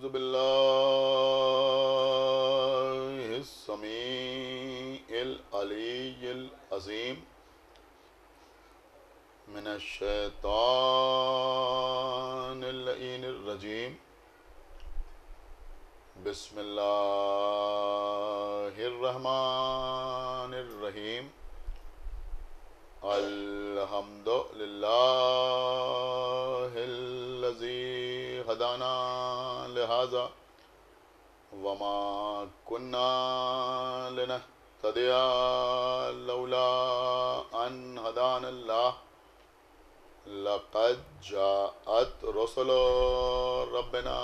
أعوذ بالله السميع العلي العظيم من الشيطان اللعين الرجيم بسم الله الرحمن الرحيم الحمد لله الذي هدانا لهذا وما كنا لنهتدي لولا أن هدانا الله لقد جاءت رسل ربنا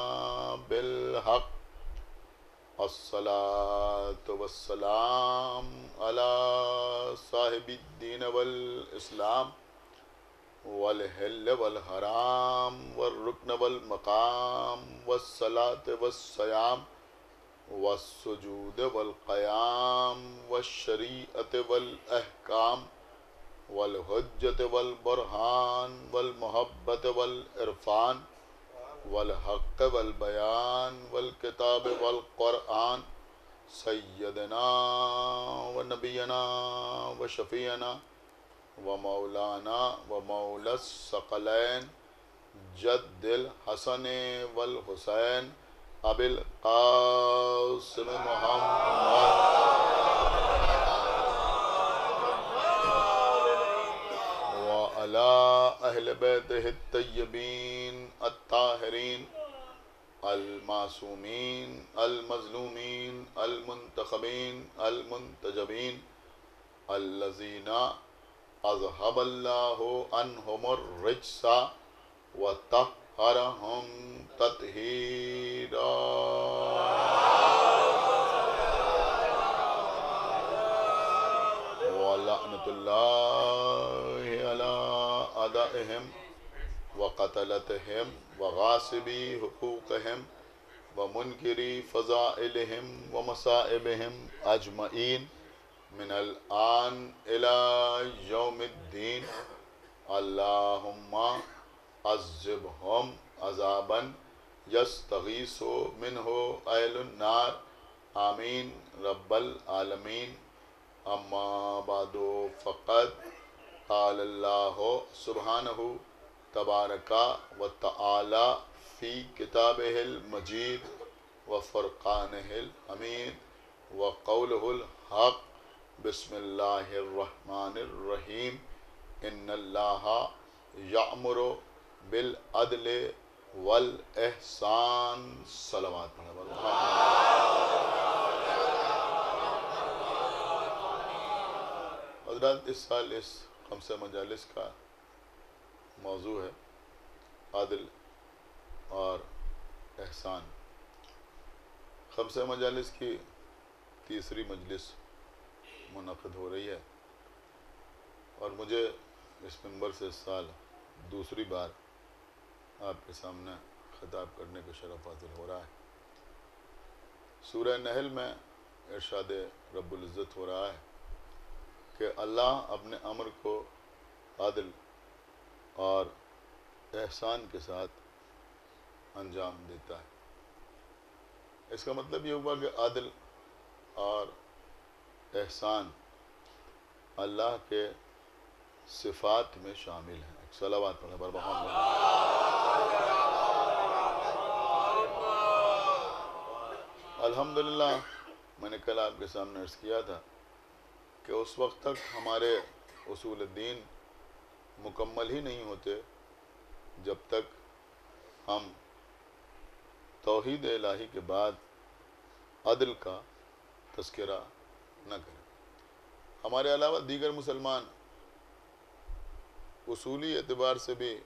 بالحق الصلاة والسلام على صاحب الدين والإسلام والحل والحرام والركن والمقام والصلاة والصيام والسجود والقيام والشريعة والأحكام والحجة والبرهان والمحبة والعرفان والحق والبيان والكتاب والقرآن سيدنا ونبينا وشفيعنا ومولانا ومولى الثقلين جد الحسن والحسين أبي القاسم محمد وعلى أهل بيته الطيبين الطاهرين المعصومين المظلومين المنتخبين المنتجبين الذين أذهب الله عنهم الرجس وطهرهم تطهيرا ولعنة الله على أعدائهم وقتلتهم وغاصبي حقوقهم ومنكري فضائلهم ومصائبهم أجمعين من الآن إلى يوم الدين اللهم عذبهم عذابا يستغيث منه أهل النار آمين رب العالمين أما بعد فقد قال الله سبحانه تبارک و تعالی فی کتابہ المجید وفرقانہ الحمید وقولہ الحق بسم اللہ الرحمن الرحیم ان اللہ یأمر بالعدل والاحسان صلوات پڑھیں حضرات اس سال اس خمسہ مجالس کا موضوع ہے عدل اور احسان خمسہ مجالس کی تیسری مجلس منعقد ہو رہی ہے اور مجھے اس منبر سے اس سال دوسری بار آپ کے سامنے خطاب کرنے کا شرف حاصل ہو رہا ہے سورہ نحل میں ارشاد رب العزت ہو رہا ہے کہ اللہ اپنے امر کو عدل اور احسان کے ساتھ انجام دیتا ہے اس کا مطلب یہ ہوا کہ عدل اور احسان اللہ کے صفات میں شامل ہیں صلوات پڑھیں بر محمد الحمدللہ میں نے کل آپ کے سامنے عرض کیا تھا کہ اس وقت تک ہمارے اصول الدین مکمل ہی نہیں ہوتے جب تک ہم توحید الہی کے بعد عدل کا تذکرہ نہ کریں ہمارے علاوہ دیگر مسلمان اصولی اعتبار سے بھی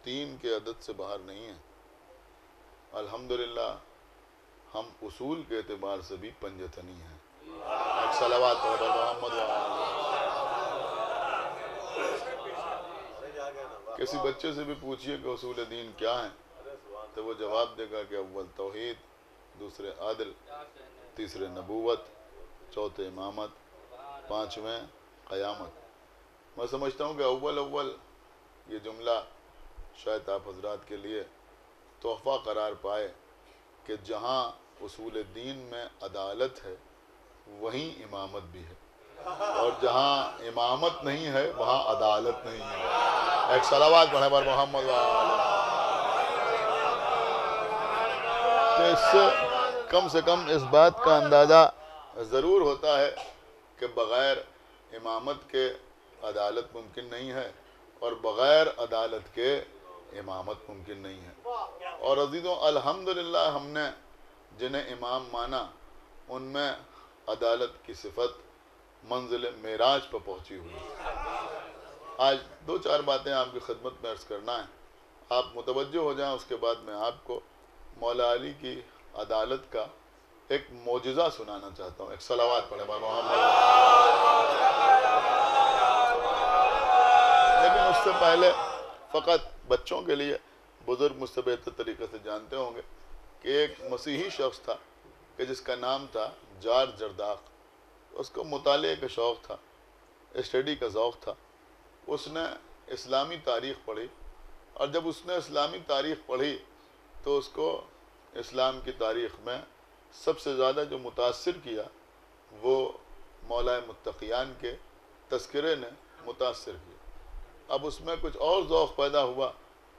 3 کے عدد سے باہر نہیں ہیں الحمدللہ ہم اصول کے اعتبار سے بھی پنجتنی ہیں صلوات محمد کسی بچے سے بھی پوچھئے کہ اصول دین کیا ہیں تو وہ جواب دے گا کہ اول توحید دوسرے عدل تیسرے نبوت چوتھے امامت پانچویں قیامت میں سمجھتا ہوں کہ اول یہ جملہ شاید آپ حضرات کے لیے تحفہ قرار پائے کہ جہاں اصول دین میں عدالت ہے وہیں امامت بھی ہے، اور جہاں امامت نہیں ہے وہاں عدالت نہیں ہے۔ ایک صلوات پڑھیں پر محمد تو اس سے کم اس بات کا اندازہ ضرور ہوتا ہے کہ بغیر امامت کے عدالت ممکن نہیں ہے، اور بغیر عدالت کے امامت ممکن نہیں ہے۔ اور عزیزوں الحمدللہ ہم نے جنہیں امام مانا ان میں عدالت کی صفت منزل معراج پر پہنچی ہوئی۔ آج دو چار باتیں آپ کی خدمت میں عرض کرنا ہے، آپ متوجہ ہو جائیں، اس کے بعد میں آپ کو مولا علی کی عدالت کا ایک معجزہ سنانا چاہتا ہوں۔ ایک صلوات پڑھیں محمد۔ لیکن اس سے پہلے فقط بچوں کے لیے، بزرگ مجھ سے بہتر طریقے سے جانتے ہوں گے کہ ایک مسیحی شخص تھا کہ جس کا نام تھا جارج زرداق۔ اس کو مطالعے کا شوق تھا، اسٹڈی کا ذوق تھا۔ اس نے اسلامی تاریخ پڑھی، اور جب اس نے اسلامی تاریخ پڑھی تو اس کو اسلام کی تاریخ میں سب سے زیادہ جو متاثر کیا وہ مولا متقیان کے تذکرے نے متاثر کیا۔ اب اس میں کچھ اور ذوق پیدا ہوا،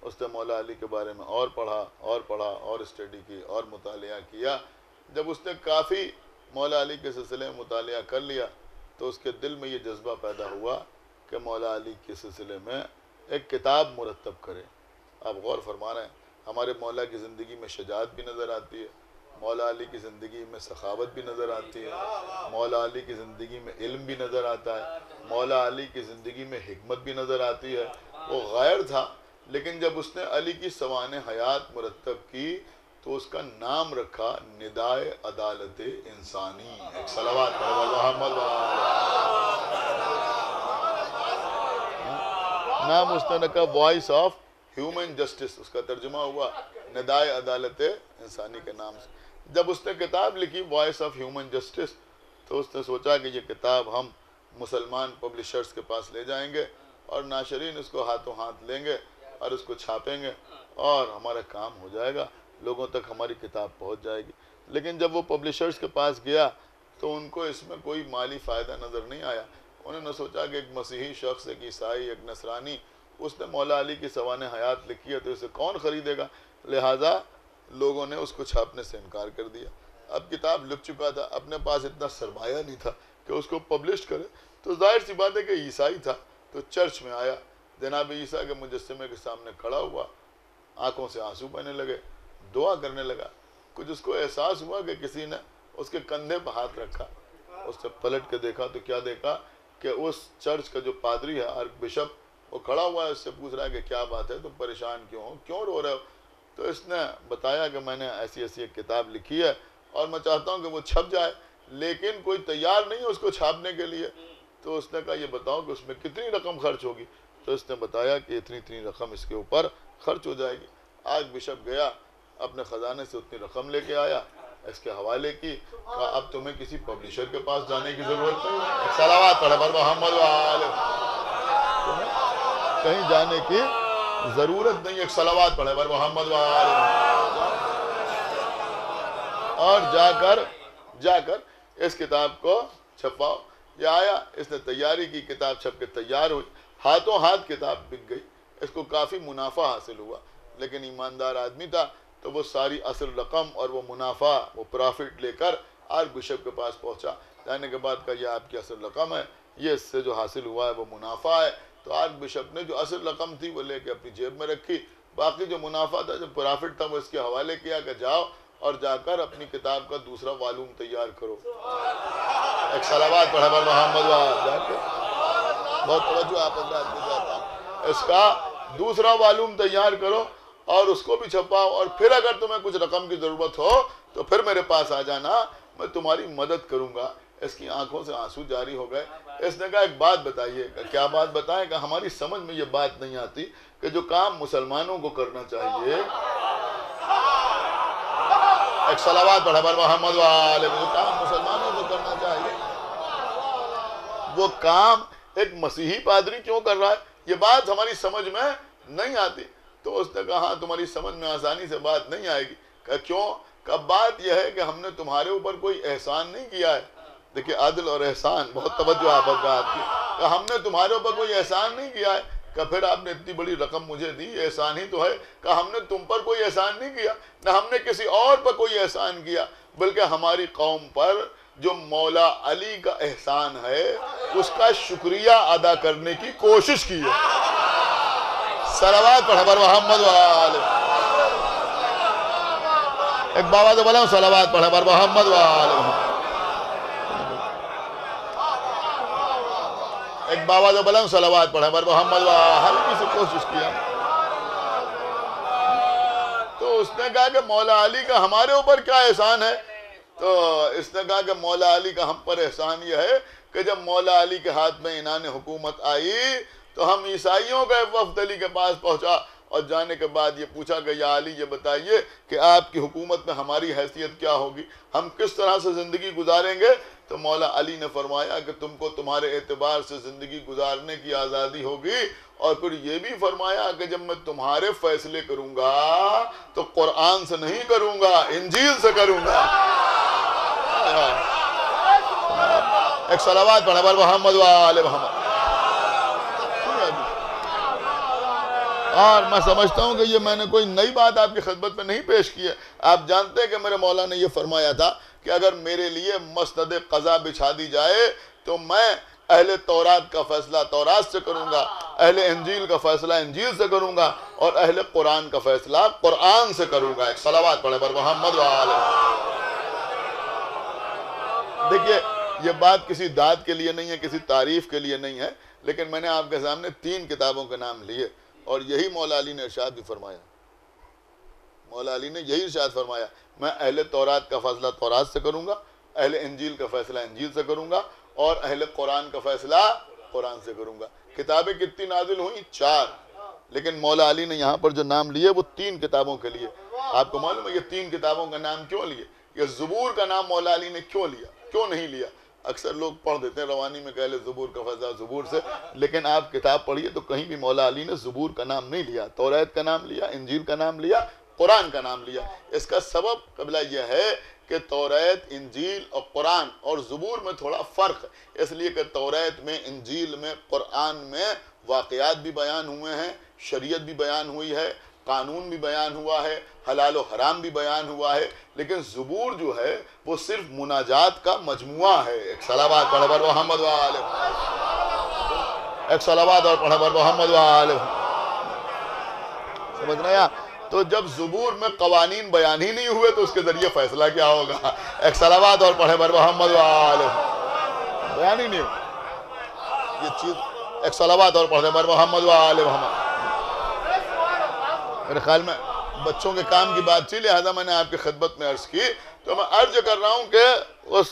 اس نے مولا علی کے بارے میں اور پڑھا اور اسٹڈی کی اور مطالعہ کیا۔ جب اس نے کافی مولا علی کے سلسلے میں مطالعہ کر لیا تو اس کے دل میں یہ جذبہ پیدا ہوا کہ مولا علی کے سلسلے میں ایک کتاب مرتب کرے۔ آپ غور فرما رہے ہیں، ہمارے مولا کی زندگی میں شجاعت بھی نظر آتی ہے، مولا علی کی زندگی میں سخاوت بھی نظر آتی ہے، مولا علی کی زندگی میں علم بھی نظر آتا ہے، مولا علی کی زندگی میں حکمت بھی نظر آتی ہے۔ وہ غیر تھا، لیکن جب اس نے علی کی سوانح حیات مرتب کی تو اس کا نام رکھا ندائے عدالت انسانی۔ ایک صلوات پڑھیں محمد۔ نام اس نے رکھا وائس آف ہیومن جسٹس، اس کا ترجمہ ہوا ندائے عدالت انسانی کے نام سے۔ جب اس نے کتاب لکھی وائس آف ہیومن جسٹس تو اس نے سوچا کہ یہ کتاب ہم مسلمان پبلشرز کے پاس لے جائیں گے اور ناشرین اس کو ہاتھوں ہاتھ لیں گے اور اس کو چھاپیں گے اور ہمارا کام ہو جائے گا، لوگوں تک ہماری کتاب پہنچ جائے گی۔ لیکن جب وہ پبلشرز کے پاس گیا تو ان کو اس میں کوئی مالی فائدہ نظر نہیں آیا۔ انہوں نے سوچا کہ ایک مسیحی شخص، ایک عیسائی، ایک نصرانی، اس نے مولا علی کی سوانح حیات لکھی ہے تو اسے کون خریدے گا؟ لہٰذا لوگوں نے اس کو چھاپنے سے انکار کر دیا۔ اب کتاب لکھ چکا تھا، اپنے پاس اتنا سرمایہ نہیں تھا کہ اس کو پبلش کرے، تو ظاہر سی بات ہے کہ عیسائی تھا تو چرچ میں آیا، جناب عیسیٰ کے مجسمے کے سامنے کھڑا ہوا، آنکھوں سے آنسو بہنے لگے، دعا کرنے لگا۔ کچھ اس کو احساس ہوا کہ کسی نے اس کے کندھے پہ ہاتھ رکھا۔ اس نے پلٹ کے دیکھا تو کیا دیکھا کہ اس چرچ کا جو پادری ہے، آرک بشپ، وہ کھڑا ہوا ہے، اس سے پوچھ رہا ہے کہ کیا بات ہے، تم پریشان کیوں ہو، کیوں رو رہے ہو؟ تو اس نے بتایا کہ میں نے ایسی ایک کتاب لکھی ہے اور میں چاہتا ہوں کہ وہ چھپ جائے، لیکن کوئی تیار نہیں ہے اس کو چھاپنے کے لیے۔ تو اس نے کہا یہ بتاؤ کہ اس میں کتنی رقم خرچ ہوگی؟ تو اس نے بتایا کہ اتنی رقم اس کے اوپر خرچ ہو جائے گی۔ آج بشپ گیا، اپنے خزانے سے اتنی رقم لے کے آیا، اس کے حوالے کی، کہا اب تمہیں کسی پبلشر کے پاس جانے کی ضرورت نہیں ہے، صلوات پڑھے پر محمد وآلہ، تمہیں کہیں جانے کی ضرورت نہیں ہے، صلوات پڑھے پر محمد وآلہ۔ اور جا کر اس کتاب کو چھپاؤ۔ یہ آیا، اس نے تیاری کی، کتاب چھپ کے تیار ہوئی، ہاتھوں ہاتھ کتاب بک گئی، اس کو کافی منافع حاصل ہوا۔ لیکن ایماندار آدمی تھا تو وہ ساری اصل رقم اور وہ منافع، وہ پرافٹ لے کر آرک بشپ کے پاس پہنچا۔ جانے کے بعد کہا یہ آپ کی اصل رقم ہے، یہ اس سے جو حاصل ہوا ہے وہ منافع ہے۔ تو آرک بشپ نے جو اصل رقم تھی وہ لے کے اپنی جیب میں رکھی، باقی جو منافع تھا، جو پرافٹ تھا، وہ اس کے حوالے کیا کہ جاؤ اور جا کر اپنی کتاب کا دوسرا والیوم تیار کرو۔ ایک صلوات پڑھا پر محمد جا کے بہت توجہ آپ حضرات کو جاتا ہوں، اس کا دوسرا والیوم تیار کرو اور اس کو بھی چھپاؤ، اور پھر اگر تمہیں کچھ رقم کی ضرورت ہو تو پھر میرے پاس آ جانا، میں تمہاری مدد کروں گا۔ اس کی آنکھوں سے آنسو جاری ہو گئے۔ اس نے کہا ایک بات بتائیے، کیا بات بتائیں؟ کہ ہماری سمجھ میں یہ بات نہیں آتی کہ جو کام مسلمانوں کو کرنا چاہیے، ایک صلوات پڑھا پر محمد وآلہ، جو کام مسلمانوں کو کرنا چاہیے وہ کام ایک مسیحی پادری کیوں کر رہا ہے؟ یہ بات ہماری سمجھ میں نہیں آتی۔ تو اس نے کہا ہاں تمہاری سمجھ میں آسانی سے بات نہیں آئے گی. کہا کیوں؟ کہ بات یہ ہے کہ ہم نے تمہارے اوپر کوئی احسان نہیں کیا ہے. دیکھیں عدل اور احسان، بہت توجہ آپ کی. کہ ہم نے تمہارے اوپر کوئی احسان نہیں کیا ہے. کہ پھر آپ نے اتنی بڑی رقم مجھے دی، احسان ہی تو ہے. کہ ہم نے تم پر کوئی احسان نہیں کیا، نہ ہم نے کسی اور پر کوئی احسان کیا، بلکہ ہماری قوم پر جو مولا علی کا احسان ہے اس کا شکریہ ادا کرنے کی کوشش کی ہے. صلوات پڑھ بر محمد وآلہ. ایک بابا تو بولا صلوات پڑھ بر محمد وآلہ. ایک بابا تو بولا صلوات پڑھ بر محمد وآلہ. ہلکی سے کوشش کیا. تو اس نے کہا کہ مولا علی کا ہمارے اوپر کیا احسان ہے؟ تو اس نے کہا کہ مولا علی کا ہم پر احسان یہ ہے کہ جب مولا علی کے ہاتھ میں عنان حکومت آئی تو ہم عیسائیوں کا وفد علی کے پاس پہنچا اور جانے کے بعد یہ پوچھا کہ یا علی یہ بتائیے کہ آپ کی حکومت میں ہماری حیثیت کیا ہوگی، ہم کس طرح سے زندگی گزاریں گے؟ تو مولا علی نے فرمایا کہ تم کو تمہارے اعتبار سے زندگی گزارنے کی آزادی ہوگی، اور پھر یہ بھی فرمایا کہ جب میں تمہارے فیصلے کروں گا تو قرآن سے نہیں کروں گا، انجیل سے کروں گا. ایک صلوات پڑھا بر محمد وآل محمد. اور میں سمجھتا ہوں کہ یہ میں نے کوئی نئی بات آپ کی خدمت میں نہیں پیش کی ہے. آپ جانتے ہیں کہ میرے مولا نے یہ فرمایا تھا کہ اگر میرے لیے مسند قضا بچھا دی جائے تو میں اہل تورات کا فیصلہ تورات سے کروں گا، اہل انجیل کا فیصلہ انجیل سے کروں گا، اور اہل قرآن کا فیصلہ قرآن سے کروں گا. ایک صلوات پڑھے بر محمد وآل. دیکھیے یہ بات کسی داد کے لیے نہیں ہے، کسی تعریف کے لیے نہیں ہے، لیکن میں نے آپ کے سامنے 3 کتابوں کے نام لیے اور یہی مولا علی نے ارشاد بھی فرمایا. مولا علی نے یہی ارشاد فرمایا میں اہل تورات کا فیصلہ تورات سے کروں گا، اہل انجیل کا فیصلہ انجیل سے کروں گا، اور اہل قرآن کا فیصلہ قرآن سے کروں گا. کتابیں کتنی نازل ہوئیں؟ 4. لیکن مولا علی نے یہاں پر جو نام لیے وہ 3 کتابوں کے لیے. آپ کو معلوم ہے یہ 3 کتابوں کا نام کیوں لیے؟ یہ زبور کا نام مولا علی نے کیوں لیا، کیوں نہیں لیا؟ اکثر لوگ پڑھ دیتے ہیں روانی میں کہ لے زبور کا فیصلہ زبور سے، لیکن آپ کتاب پڑھیے تو کہیں بھی مولا علی نے زبور کا نام نہیں لیا، توریت کا نام لیا، انجیل کا نام لیا، قرآن کا نام لیا. اس کا سبب قبلہ یہ ہے کہ توریت، انجیل اور قرآن اور زبور میں تھوڑا فرق ہے، اس لیے کہ توریت میں، انجیل میں، قرآن میں واقعات بھی بیان ہوئے ہیں، شریعت بھی بیان ہوئی ہے، قانون بھی بیان ہوا ہے، حلال و حرام بھی بیان ہوا ہے، لیکن زبور جو ہے وہ صرف مناجات کا مجموعہ ہے. ایک صلوات پڑھ بر محمد وآلہ. ایک صلوات اور پڑھ بر محمد وآلہ. سمجھ رہے ہیں؟ تو جب زبور میں قوانین بیان ہی نہیں ہوئے تو اس کے ذریعے فیصلہ کیا ہوگا؟ ایک صلوات اور پڑھے بر محمد وآلہ. بیان ہی نہیں ہوئے یہ چیز. ایک صلوات اور پڑھے بر محمد وآلہ محمد. میرے خیال میں بچوں کے کام کی بات تھی، لہذا میں نے آپ کی خدمت میں عرض کی. تو میں عرض کر رہا ہوں کہ اس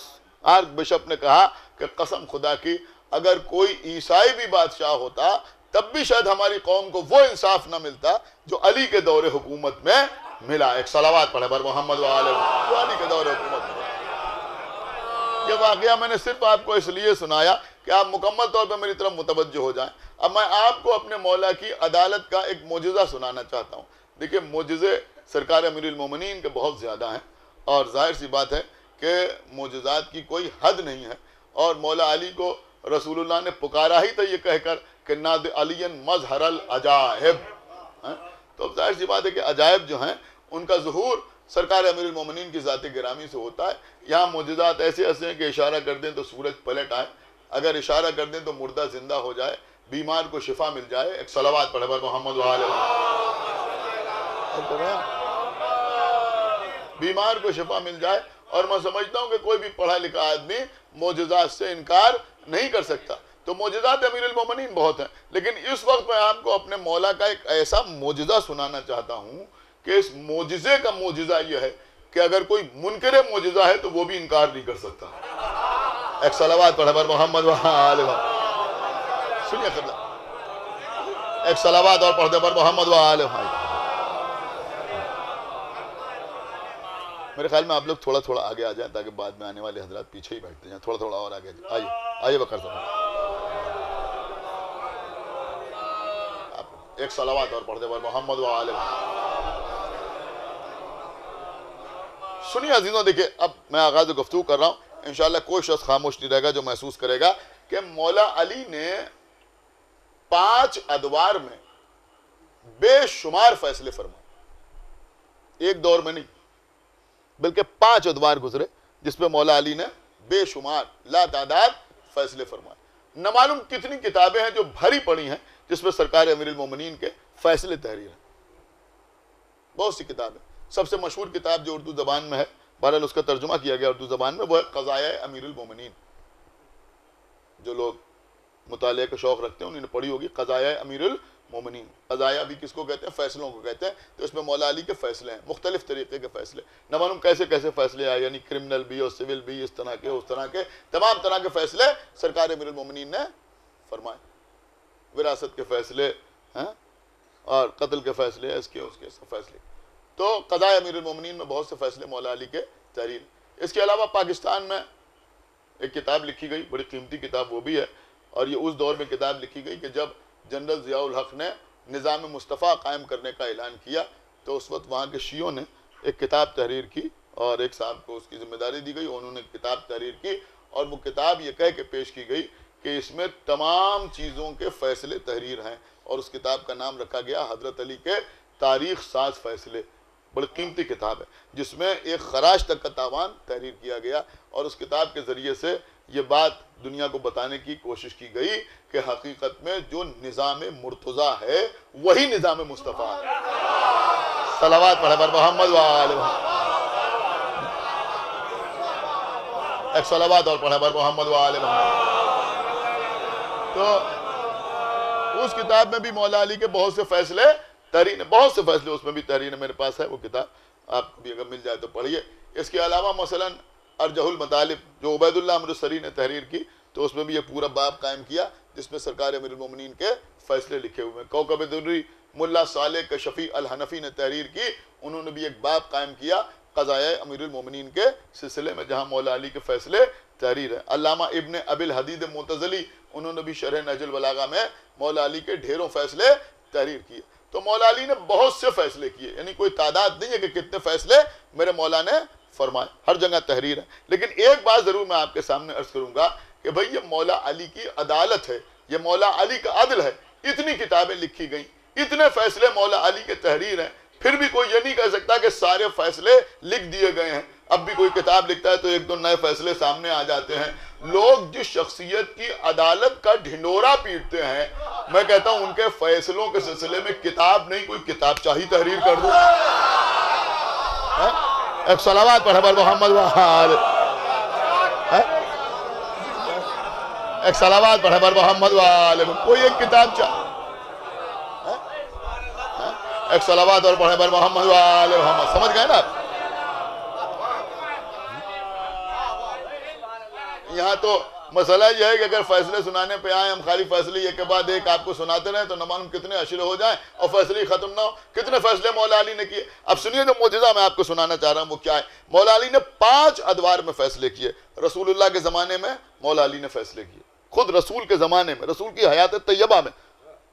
آرک بشپ نے کہا کہ قسم خدا کی اگر کوئی عیسائی بھی بادشاہ ہوتا تب بھی شاید ہماری قوم کو وہ انصاف نہ ملتا جو علی کے دور حکومت میں ملا. ایک صلوات پڑھے بر محمد وآلہ. جو علی کے دور حکومت میں. یہ واقعہ میں نے صرف آپ کو اس لیے سنایا کہ آپ مکمل طور پر میری طرف متوجہ ہو جائیں. اب میں آپ کو اپنے مولا کی عدالت کا ایک معجزہ سنانا چاہتا ہوں. دیکھیں معجزے سرکار امیر المومنین کے بہت زیادہ ہیں، اور ظاہر سی بات ہے کہ معجزات کی کوئی حد نہیں ہے، اور مولا علی کو رسول اللہ نے پکارا ہی تھا یہ کہہ کر کہ ناد علی مظہر العجائب. تو ظاہر سی بات ہے کہ عجائب جو ہیں ان کا ظہور سرکار امیر المومنین کی ذات گرامی سے ہوتا ہے. یہاں معجزات ایسے ایسے ہیں کہ اشارہ کر دیں تو سورج پلٹ آئے، اگر اشارہ کر دیں تو مردہ زندہ ہو جائے، بیمار کو شفا مل جائے. ایک صلوات پڑھے بر محمد وآلہ. بیمار کو شفا مل جائے. اور میں سمجھتا ہوں کہ کوئی بھی پڑھا لکھا آدمی معجزات سے انکار نہیں کر سکتا. تو معجزات امیر المومنین بہت ہیں، لیکن اس وقت میں آپ کو اپنے مولا کا ایک ایسا معجزہ سنانا چاہتا ہوں کہ اس معجزے کا معجزہ یہ ہے کہ اگر کوئی منکر معجزہ ہے تو وہ بھی انکار نہیں کر سکتا. ایک صلوات پڑھے بر محمد وآلہ. سنیے خدمت. ایک صلوات اور پڑھے بر محمد وآلہ. میرے خیال میں آپ لوگ تھوڑا تھوڑا آگے آ جائیں تاکہ بعد میں آنے والے حضرات پیچھے ہی بیٹھتے جائیں. تھوڑا تھوڑا اور آگے آئیے بکر صاحب. ایک صلوات اور پڑھتے پر محمد و آل محمد۔ سنیے عزیزوں، دیکھیں اب میں آغاز گفتگو کر رہا ہوں، انشاءاللہ کوئی شخص خاموش نہیں رہے گا جو محسوس کرے گا کہ مولا علی نے 5 ادوار میں بے شمار فیصلے فرمائے، ایک دور میں نہیں بلکہ 5 ادوار گزرے جس پہ مولا علی نے بے شمار لا تعداد فیصلے فرمائے۔ نہ معلوم کتنی کتابیں ہیں جو بھری پڑی ہیں جس میں سرکار امیر المومنین کے فیصلے تحریر ہیں، بہت سی کتابیں۔ سب سے مشہور کتاب جو اردو زبان میں ہے، بہرحال اس کا ترجمہ کیا گیا اردو زبان میں، وہ ہے قضائے امیر المومنین۔ جو لوگ مطالعے کا شوق رکھتے ہیں انہوں نے پڑھی ہوگی قضائے امیر المومنین۔ قضائے بھی کس کو کہتے ہیں؟ فیصلوں کو کہتے ہیں۔ تو اس میں مولا علی کے فیصلے ہیں، مختلف طریقے کے فیصلے، نہ معلوم کیسے کیسے فیصلے آئے، یعنی کرمنل بھی اور سول بھی، اس طرح کے تمام طرح کے فیصلے سرکار امیر المومنین نے فرمائے۔ وراثت کے فیصلے اور قتل کے فیصلے، اس کے سب فیصلے۔ تو قضائے امیر المومنین میں بہت سے فیصلے مولا علی کے تحریر۔ اس کے علاوہ پاکستان میں ایک کتاب لکھی گئی، بڑی قیمتی کتاب وہ بھی ہے، اور یہ اس دور میں کتاب لکھی گئی کہ جب جنرل ضیاء الحق نے نظام مصطفیٰ قائم کرنے کا اعلان کیا تو اس وقت وہاں کے شیعوں نے ایک کتاب تحریر کی اور ایک صاحب کو اس کی ذمہ داری دی گئی، انہوں نے کتاب تحریر کی اور وہ کتاب یہ کہہ کے پیش کی گئی کہ اس میں تمام چیزوں کے فیصلے تحریر ہیں، اور اس کتاب کا نام رکھا گیا حضرت علی کے تاریخ ساز فیصلے۔ بڑی قیمتی کتاب ہے جس میں ایک خراج تک کا تاوان تحریر کیا گیا، اور اس کتاب کے ذریعے سے یہ بات دنیا کو بتانے کی کوشش کی گئی کہ حقیقت میں جو نظام مرتضیٰ ہے وہی نظام مصطفیٰ ہے۔ صلوات پڑھے بر محمد و آل محمد۔ ایک صلوات اور پڑھے بر محمد و آل محمد۔ تو اس کتاب میں بھی مولا علی کے بہت سے فیصلے تحریر ہیں، بہت سے فیصلے اس میں بھی تحریر ہے، میرے پاس ہے وہ کتاب، آپ کو بھی اگر مل جائے تو پڑھیے۔ اس کے علاوہ مثلاً ارجح المطالب جو عبید اللہ عمرو سری نے تحریر کی، تو اس میں بھی یہ پورا باب قائم کیا جس میں سرکار امیر المومنین کے فیصلے لکھے ہوئے ہیں۔ کوکب دری ملا صالح کشفی الحنفی نے تحریر کی، انہوں نے بھی ایک باب قائم کیا قضائے امیر المومنین کے سلسلے میں جہاں مولا علی کے فیصلے تحریر ہیں۔ علامہ ابن ابی الحدید معتزلی، انہوں نے بھی شرح نہج البلاغہ میں مولا علی کے ڈھیروں فیصلے تحریر کیے۔ تو مولا علی نے بہت سے فیصلے کیے، یعنی کوئی تعداد نہیں ہے کہ کتنے فیصلے میرے مولا نے فرمائے، ہر جگہ تحریر ہے۔ لیکن ایک بات ضرور میں آپ کے سامنے عرض کروں گا کہ بھئی یہ مولا علی کی عدالت ہے، یہ مولا علی کا عدل ہے۔ اتنی کتابیں لکھی گئیں، اتنے فیصلے مولا علی کے تحریر ہیں، پھر بھی کوئی یہ نہیں کہہ سکتا کہ سارے فیصلے لکھ دیے گئے ہیں۔ اب بھی کوئی کتاب لکھتا ہے تو ایک دو نئے فیصلے سامنے آ جاتے ہیں۔ لوگ جس شخصیت کی عدالت کا ڈھنڈورا پیٹتے ہیں، میں کہتا ہوں ان کے فیصلوں کے سلسلے میں کتاب نہیں، کوئی کتاب چاہی تحریر کر دوں۔ ایک صلوات پڑھے بر محمد و آل، ایک صلوات پڑھے بر محمد و آل، کوئی ایک کتاب چاہے، ایک صلوات اور پڑھے بر محمد و آل محمد۔ سمجھ گئے نا آپ؟ یہاں تو مسئلہ یہ ہے کہ اگر فیصلے سنانے پہ آئیں ہم خالی فیصلے ایک کے بعد ایک آپ کو سناتے رہیں تو نہ معلوم کتنے اشرے ہو جائیں اور فیصلے ہی ختم نہ ہو۔ کتنے فیصلے مولا علی نے کیے۔ اب سنیے جو معجزہ میں آپ کو سنانا چاہ رہا ہوں وہ کیا ہے۔ مولا علی نے 5 ادوار میں فیصلے کیے۔ رسول اللہ کے زمانے میں مولا علی نے فیصلے کیے، خود رسول کے زمانے میں، رسول کی حیات طیبہ میں،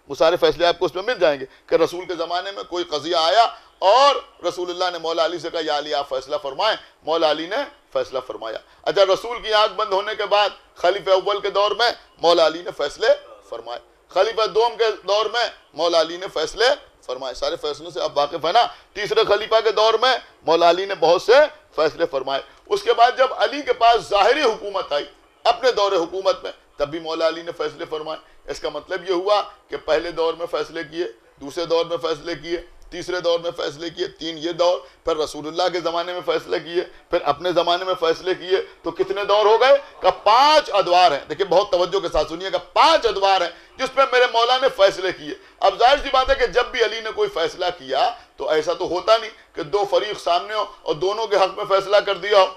وہ سارے فیصلے آپ کو اس میں مل جائیں گے کہ رسول کے زمانے میں کوئی قضیہ آیا اور رسول اللہ نے مولا علی سے کہا یا علی آپ فیصلہ فرمائیں، مولا علی نے فیصلہ فرمایا۔ اچھا رسول کی آنکھ بند ہونے کے بعد خلیفہ اول کے دور میں مولا علی نے فیصلے فرمائے، خلیفہ دوم کے دور میں مولا علی نے فیصلے فرمائے، سارے فیصلوں سے آپ واقف ہیں نا۔ تیسرے خلیفہ کے دور میں مولا علی نے بہت سے فیصلے فرمائے۔ اس کے بعد جب علی کے پاس ظاہری حکومت آئی اپنے دور حکومت میں، تب بھی مولا علی نے فیصلے فرمائے۔ اس کا مطلب یہ ہوا کہ پہلے دور میں فیصلے کیے، دوسرے دور میں فیصلے کیے، تیسرے دور میں فیصلے کیے، 3 یہ دور، پھر رسول اللہ کے زمانے میں فیصلے کیے، پھر اپنے زمانے میں فیصلے کیے، تو کتنے دور ہو گئے؟ کہ 5 ادوار ہیں۔ دیکھیں بہت توجہ کے ساتھ سنیے کہ 5 ادوار ہیں جس پہ میرے مولا نے فیصلے کیے۔ اب ظاہر سی بات ہے کہ جب بھی علی نے کوئی فیصلہ کیا تو ایسا تو ہوتا نہیں کہ 2 فریق سامنے ہو اور دونوں کے حق میں فیصلہ کر دیا ہو،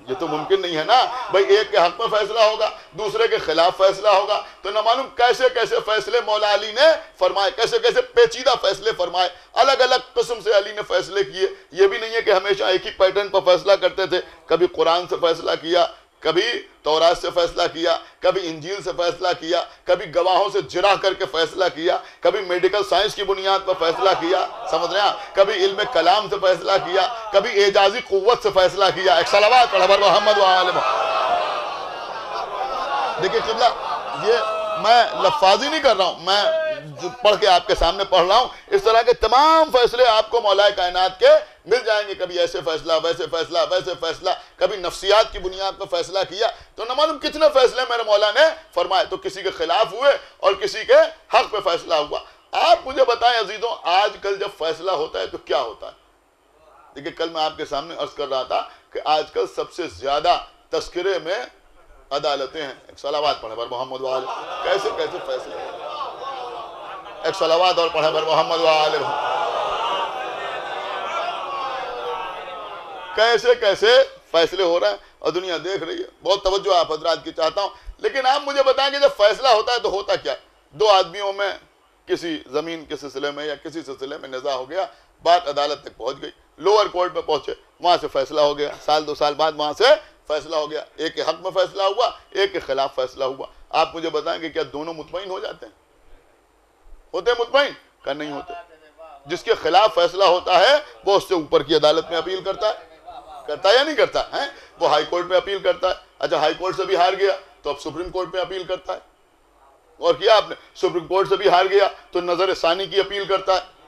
یہ تو ممکن نہیں ہے نا بھائی۔ ایک کے حق میں فیصلہ ہوگا، دوسرے کے خلاف فیصلہ ہوگا، تو نہ معلوم کیسے کیسے فیصلے مولا علی نے فرمائے، کیسے کیسے پیچیدہ فیصلے فرمائے، الگ الگ قسم سے علی نے فیصلے کیے۔ یہ بھی نہیں ہے کہ ہمیشہ ایک ہی پیٹرن پر فیصلہ کرتے تھے، کبھی قرآن سے فیصلہ کیا، کبھی تورات سے فیصلہ کیا، کبھی انجیل سے فیصلہ کیا، کبھی گواہوں سے جرح کر کے فیصلہ کیا، کبھی میڈیکل سائنس کی بنیاد پر فیصلہ کیا، سمجھ رہے ہیں، کبھی علم کلام سے فیصلہ کیا، کبھی اعجازی قوت سے فیصلہ کیا۔ ایک صلوات پڑھا بر محمد و آل محمد۔ دیکھیں قبلہ، یہ میں لفاظی نہیں کر رہا ہوں، میں جو پڑھ کے آپ کے سامنے پڑھ رہا ہوں، اس طرح کے تمام فیصلے آپ کو مولا کائنات کے مل جائیں گے۔ کبھی ایسے فیصلہ، ویسے فیصلہ، ویسے فیصلہ، کبھی نفسیات کی بنیاد پر فیصلہ کیا، تو نہ معلوم کتنے فیصلے میرے مولا نے فرمائے، تو کسی کے خلاف ہوئے اور کسی کے حق پہ فیصلہ ہوا۔ آپ مجھے بتائیں عزیزوں، آج کل جب فیصلہ ہوتا ہے تو کیا ہوتا ہے؟ دیکھیں کل میں آپ کے سامنے عرض کر رہا تھا کہ آج کل سب سے زیادہ تذکرے میں عدالتیں ہیں۔ ایک صلوات پڑھے بر محمد و آل، کیسے کیسے فیصلے، ایک صلوات اور پڑھے بر محمد و آل، کیسے کیسے فیصلے ہو رہے ہیں اور دنیا دیکھ رہی ہے۔ بہت توجہ آپ حضرات کی چاہتا ہوں، لیکن آپ مجھے بتائیں کہ جب فیصلہ ہوتا ہے تو ہوتا کیا؟ دو آدمیوں میں کسی زمین کے سلسلے میں یا کسی سلسلے میں نزاع ہو گیا، بات عدالت تک پہنچ گئی، لوور کورٹ پہ پہنچے، وہاں سے فیصلہ ہو گیا، سال دو سال بعد وہاں سے فیصلہ ہو گیا، ایک کے حق میں فیصلہ ہوا، ایک کے خلاف فیصلہ ہوا۔ آپ مجھے بتائیں کہ کیا دونوں مطمئن ہو جاتے ہیں؟ ہوتے مطمئن؟ کہ نہیں ہوتے؟ جس کے خلاف فیصلہ ہوتا ہے وہ اس سے اوپر کی عدالت میں اپیل کرتا ہے یا نہیں کرتا ہے؟ وہ ہائی کورٹ میں اپیل کرتا ہے، اچھا ہائی کورٹ سے بھی ہار گیا تو اب سپریم کورٹ میں اپیل کرتا ہے، اور کیا آپ نے سپریم کورٹ سے بھی ہار گیا تو نظر ثانی کی اپیل کرتا ہے۔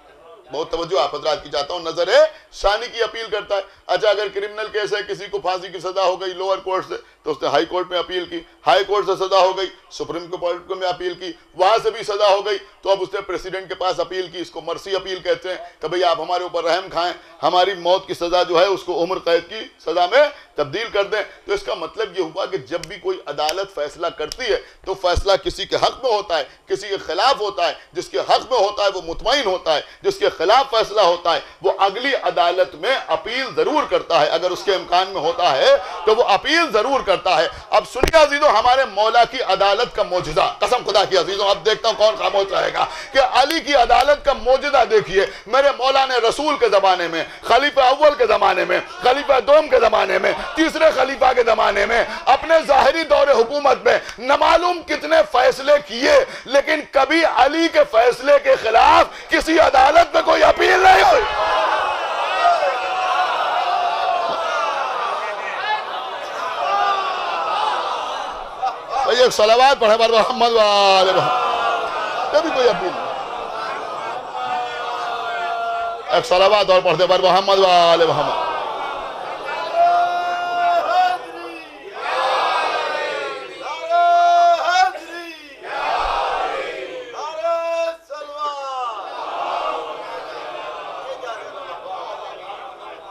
بہت توجہ آپ حضرات کی چاہتا ہوں، نظر ثانی کی اپیل کرتا ہے۔ اچھا اگر کرمنل کیس ہے، کسی کو پھانسی کی سزا ہو گئی لوور کورٹ سے تو اس نے ہائی کورٹ میں اپیل کی، ہائی کورٹ سے سزا ہو گئی، سپریم کورٹ میں اپیل کی، وہاں سے بھی سزا ہو گئی تو اب اس نے پریسیڈنٹ کے پاس اپیل کی، اس کو مرسی اپیل کہتے ہیں کہ بھئی آپ ہمارے اوپر رحم کھائیں، ہماری موت کی سزا جو ہے اس کو عمر قید کی سزا میں تبدیل کر دیں۔ تو اس کا مطلب یہ ہوا کہ جب بھی کوئی عدالت فیصلہ کرتی ہے تو فیصلہ کسی کے حق میں ہوتا ہے، کسی کے خلاف ہوتا ہے، جس کے حق میں ہوتا ہے وہ مطمئن ہوتا ہے، جس کے خلاف فیصلہ ہوتا ہے وہ اگلی عدالت میں اپیل ضرور کرتا ہے، اگر اس کے امکان میں ہوتا ہے تو وہ اپیل ضرور کرتا ہے۔ اب سنیے عزیزوں، ہمارے مولا کی عدالت کا معجزہ، قسم خدا کی عزیزوں، اب دیکھتا ہوں کون خاموش رہے گا، کہ علی کی عدالت کا معجزہ دیکھیے۔ میرے مولا نے رسول کے زمانے میں، خلیفہ اول کے زمانے میں، خلیفہ دوم کے زمانے میں، تیسرے خلیفہ کے زمانے میں، اپنے ظاہری دور حکومت میں نہ معلوم کتنے فیصلے کیے، لیکن کبھی علی کے فیصلے کے خلاف کسی عدالت میں کوئی اپیل نہیں ہوئی۔ ایک صلوات پڑھے بر محمد و آل محمد، کبھی کوئی اپیل نہیں۔ ایک صلوات اور پڑھتے بر محمد و آل محمد۔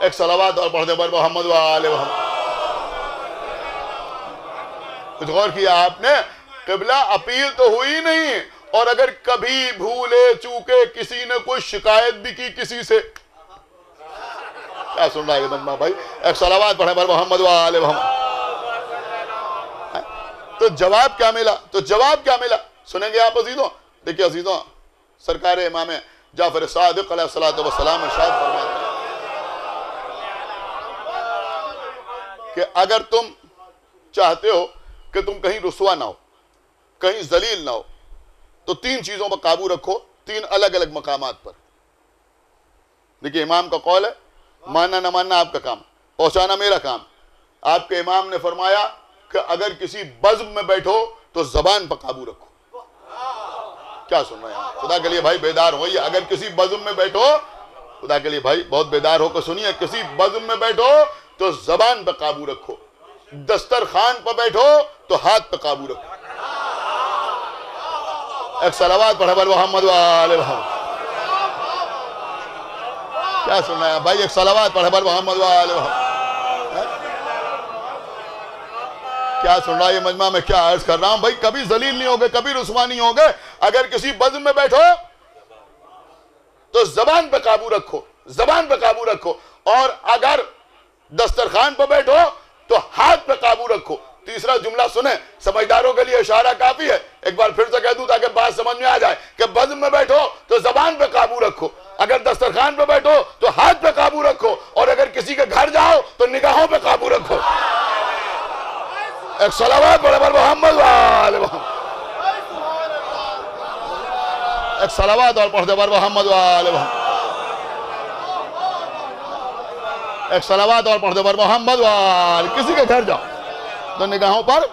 ایک صلوات اور پڑھتے بر محمد و آل محمد۔ کچھ غور کیا آپ نے؟ قبلہ اپیل تو ہوئی نہیں، اور اگر کبھی بھولے چوکے کسی نے کوئی شکایت بھی کی کسی سے، کیا سن رہا ہے مجمع بھائی؟ ایک صلوات پڑھے بر محمد و آل محمد۔ تو جواب کیا ملا؟ سنیں گے آپ عزیزوں؟ دیکھیں عزیزوں، سرکار امام جعفر صادق علیہ السلام ارشاد فرماتے ہیں کہ اگر تم چاہتے ہو کہ تم کہیں رسوا نہ ہو، کہیں ذلیل نہ ہو، تو تین چیزوں پر قابو رکھو، تین الگ الگ مقامات پر۔ دیکھیں امام کا قول ہے، ماننا نہ ماننا آپ کا کام، پہنچانا میرا کام۔ آپ کے امام نے فرمایا کہ اگر کسی بزم میں بیٹھو تو زبان پر قابو رکھو۔ کیا سن رہے ہیں؟ خدا کے لیے بھائی بیدار ہوئیے، اگر کسی بزم میں بیٹھو، خدا کے لیے بھائی بہت بیدار ہو کر سنیے، کسی بزم میں بیٹھو تو زبان پر قابو رکھو، دسترخوان پر بیٹھو تو ہاتھ پہ قابو رکھو۔ ایک صلوات پڑھے بر محمد و آل محمد۔ کیا سن رہے ہیں بھائی؟ ایک صلوات پڑھے بر محمد و آل محمد۔ کیا سن رہا ہے یہ مجمع میں کیا عرض کر رہا ہوں؟ بھائی کبھی ذلیل نہیں ہوگے، کبھی رسوا نہیں ہوگے۔ اگر کسی بزم میں بیٹھو تو زبان پہ قابو رکھو، زبان پہ قابو رکھو، اور اگر دسترخوان پہ بیٹھو تو ہاتھ پہ قابو رکھو۔ تیسرا جملہ سنیں، سمجھداروں کے لیے اشارہ کافی ہے، ایک بار پھر سے کہہ دوں تاکہ بات سمجھ میں آ جائے کہ بزم میں بیٹھو تو زبان پہ قابو رکھو، اگر دسترخوان پہ بیٹھو تو ہاتھ پہ قابو رکھو، اور اگر کسی کے گھر جاؤ تو نگاہوں پہ قابو رکھو۔ ایک صلوات پڑھے بر محمد وآل محمد. ایک صلوات اور پڑھ دے بر محمد وآل محمد. ایک صلوات اور پڑھ دے بر محمد وآل. کسی کے گھر جاؤ تو نگاہوں پر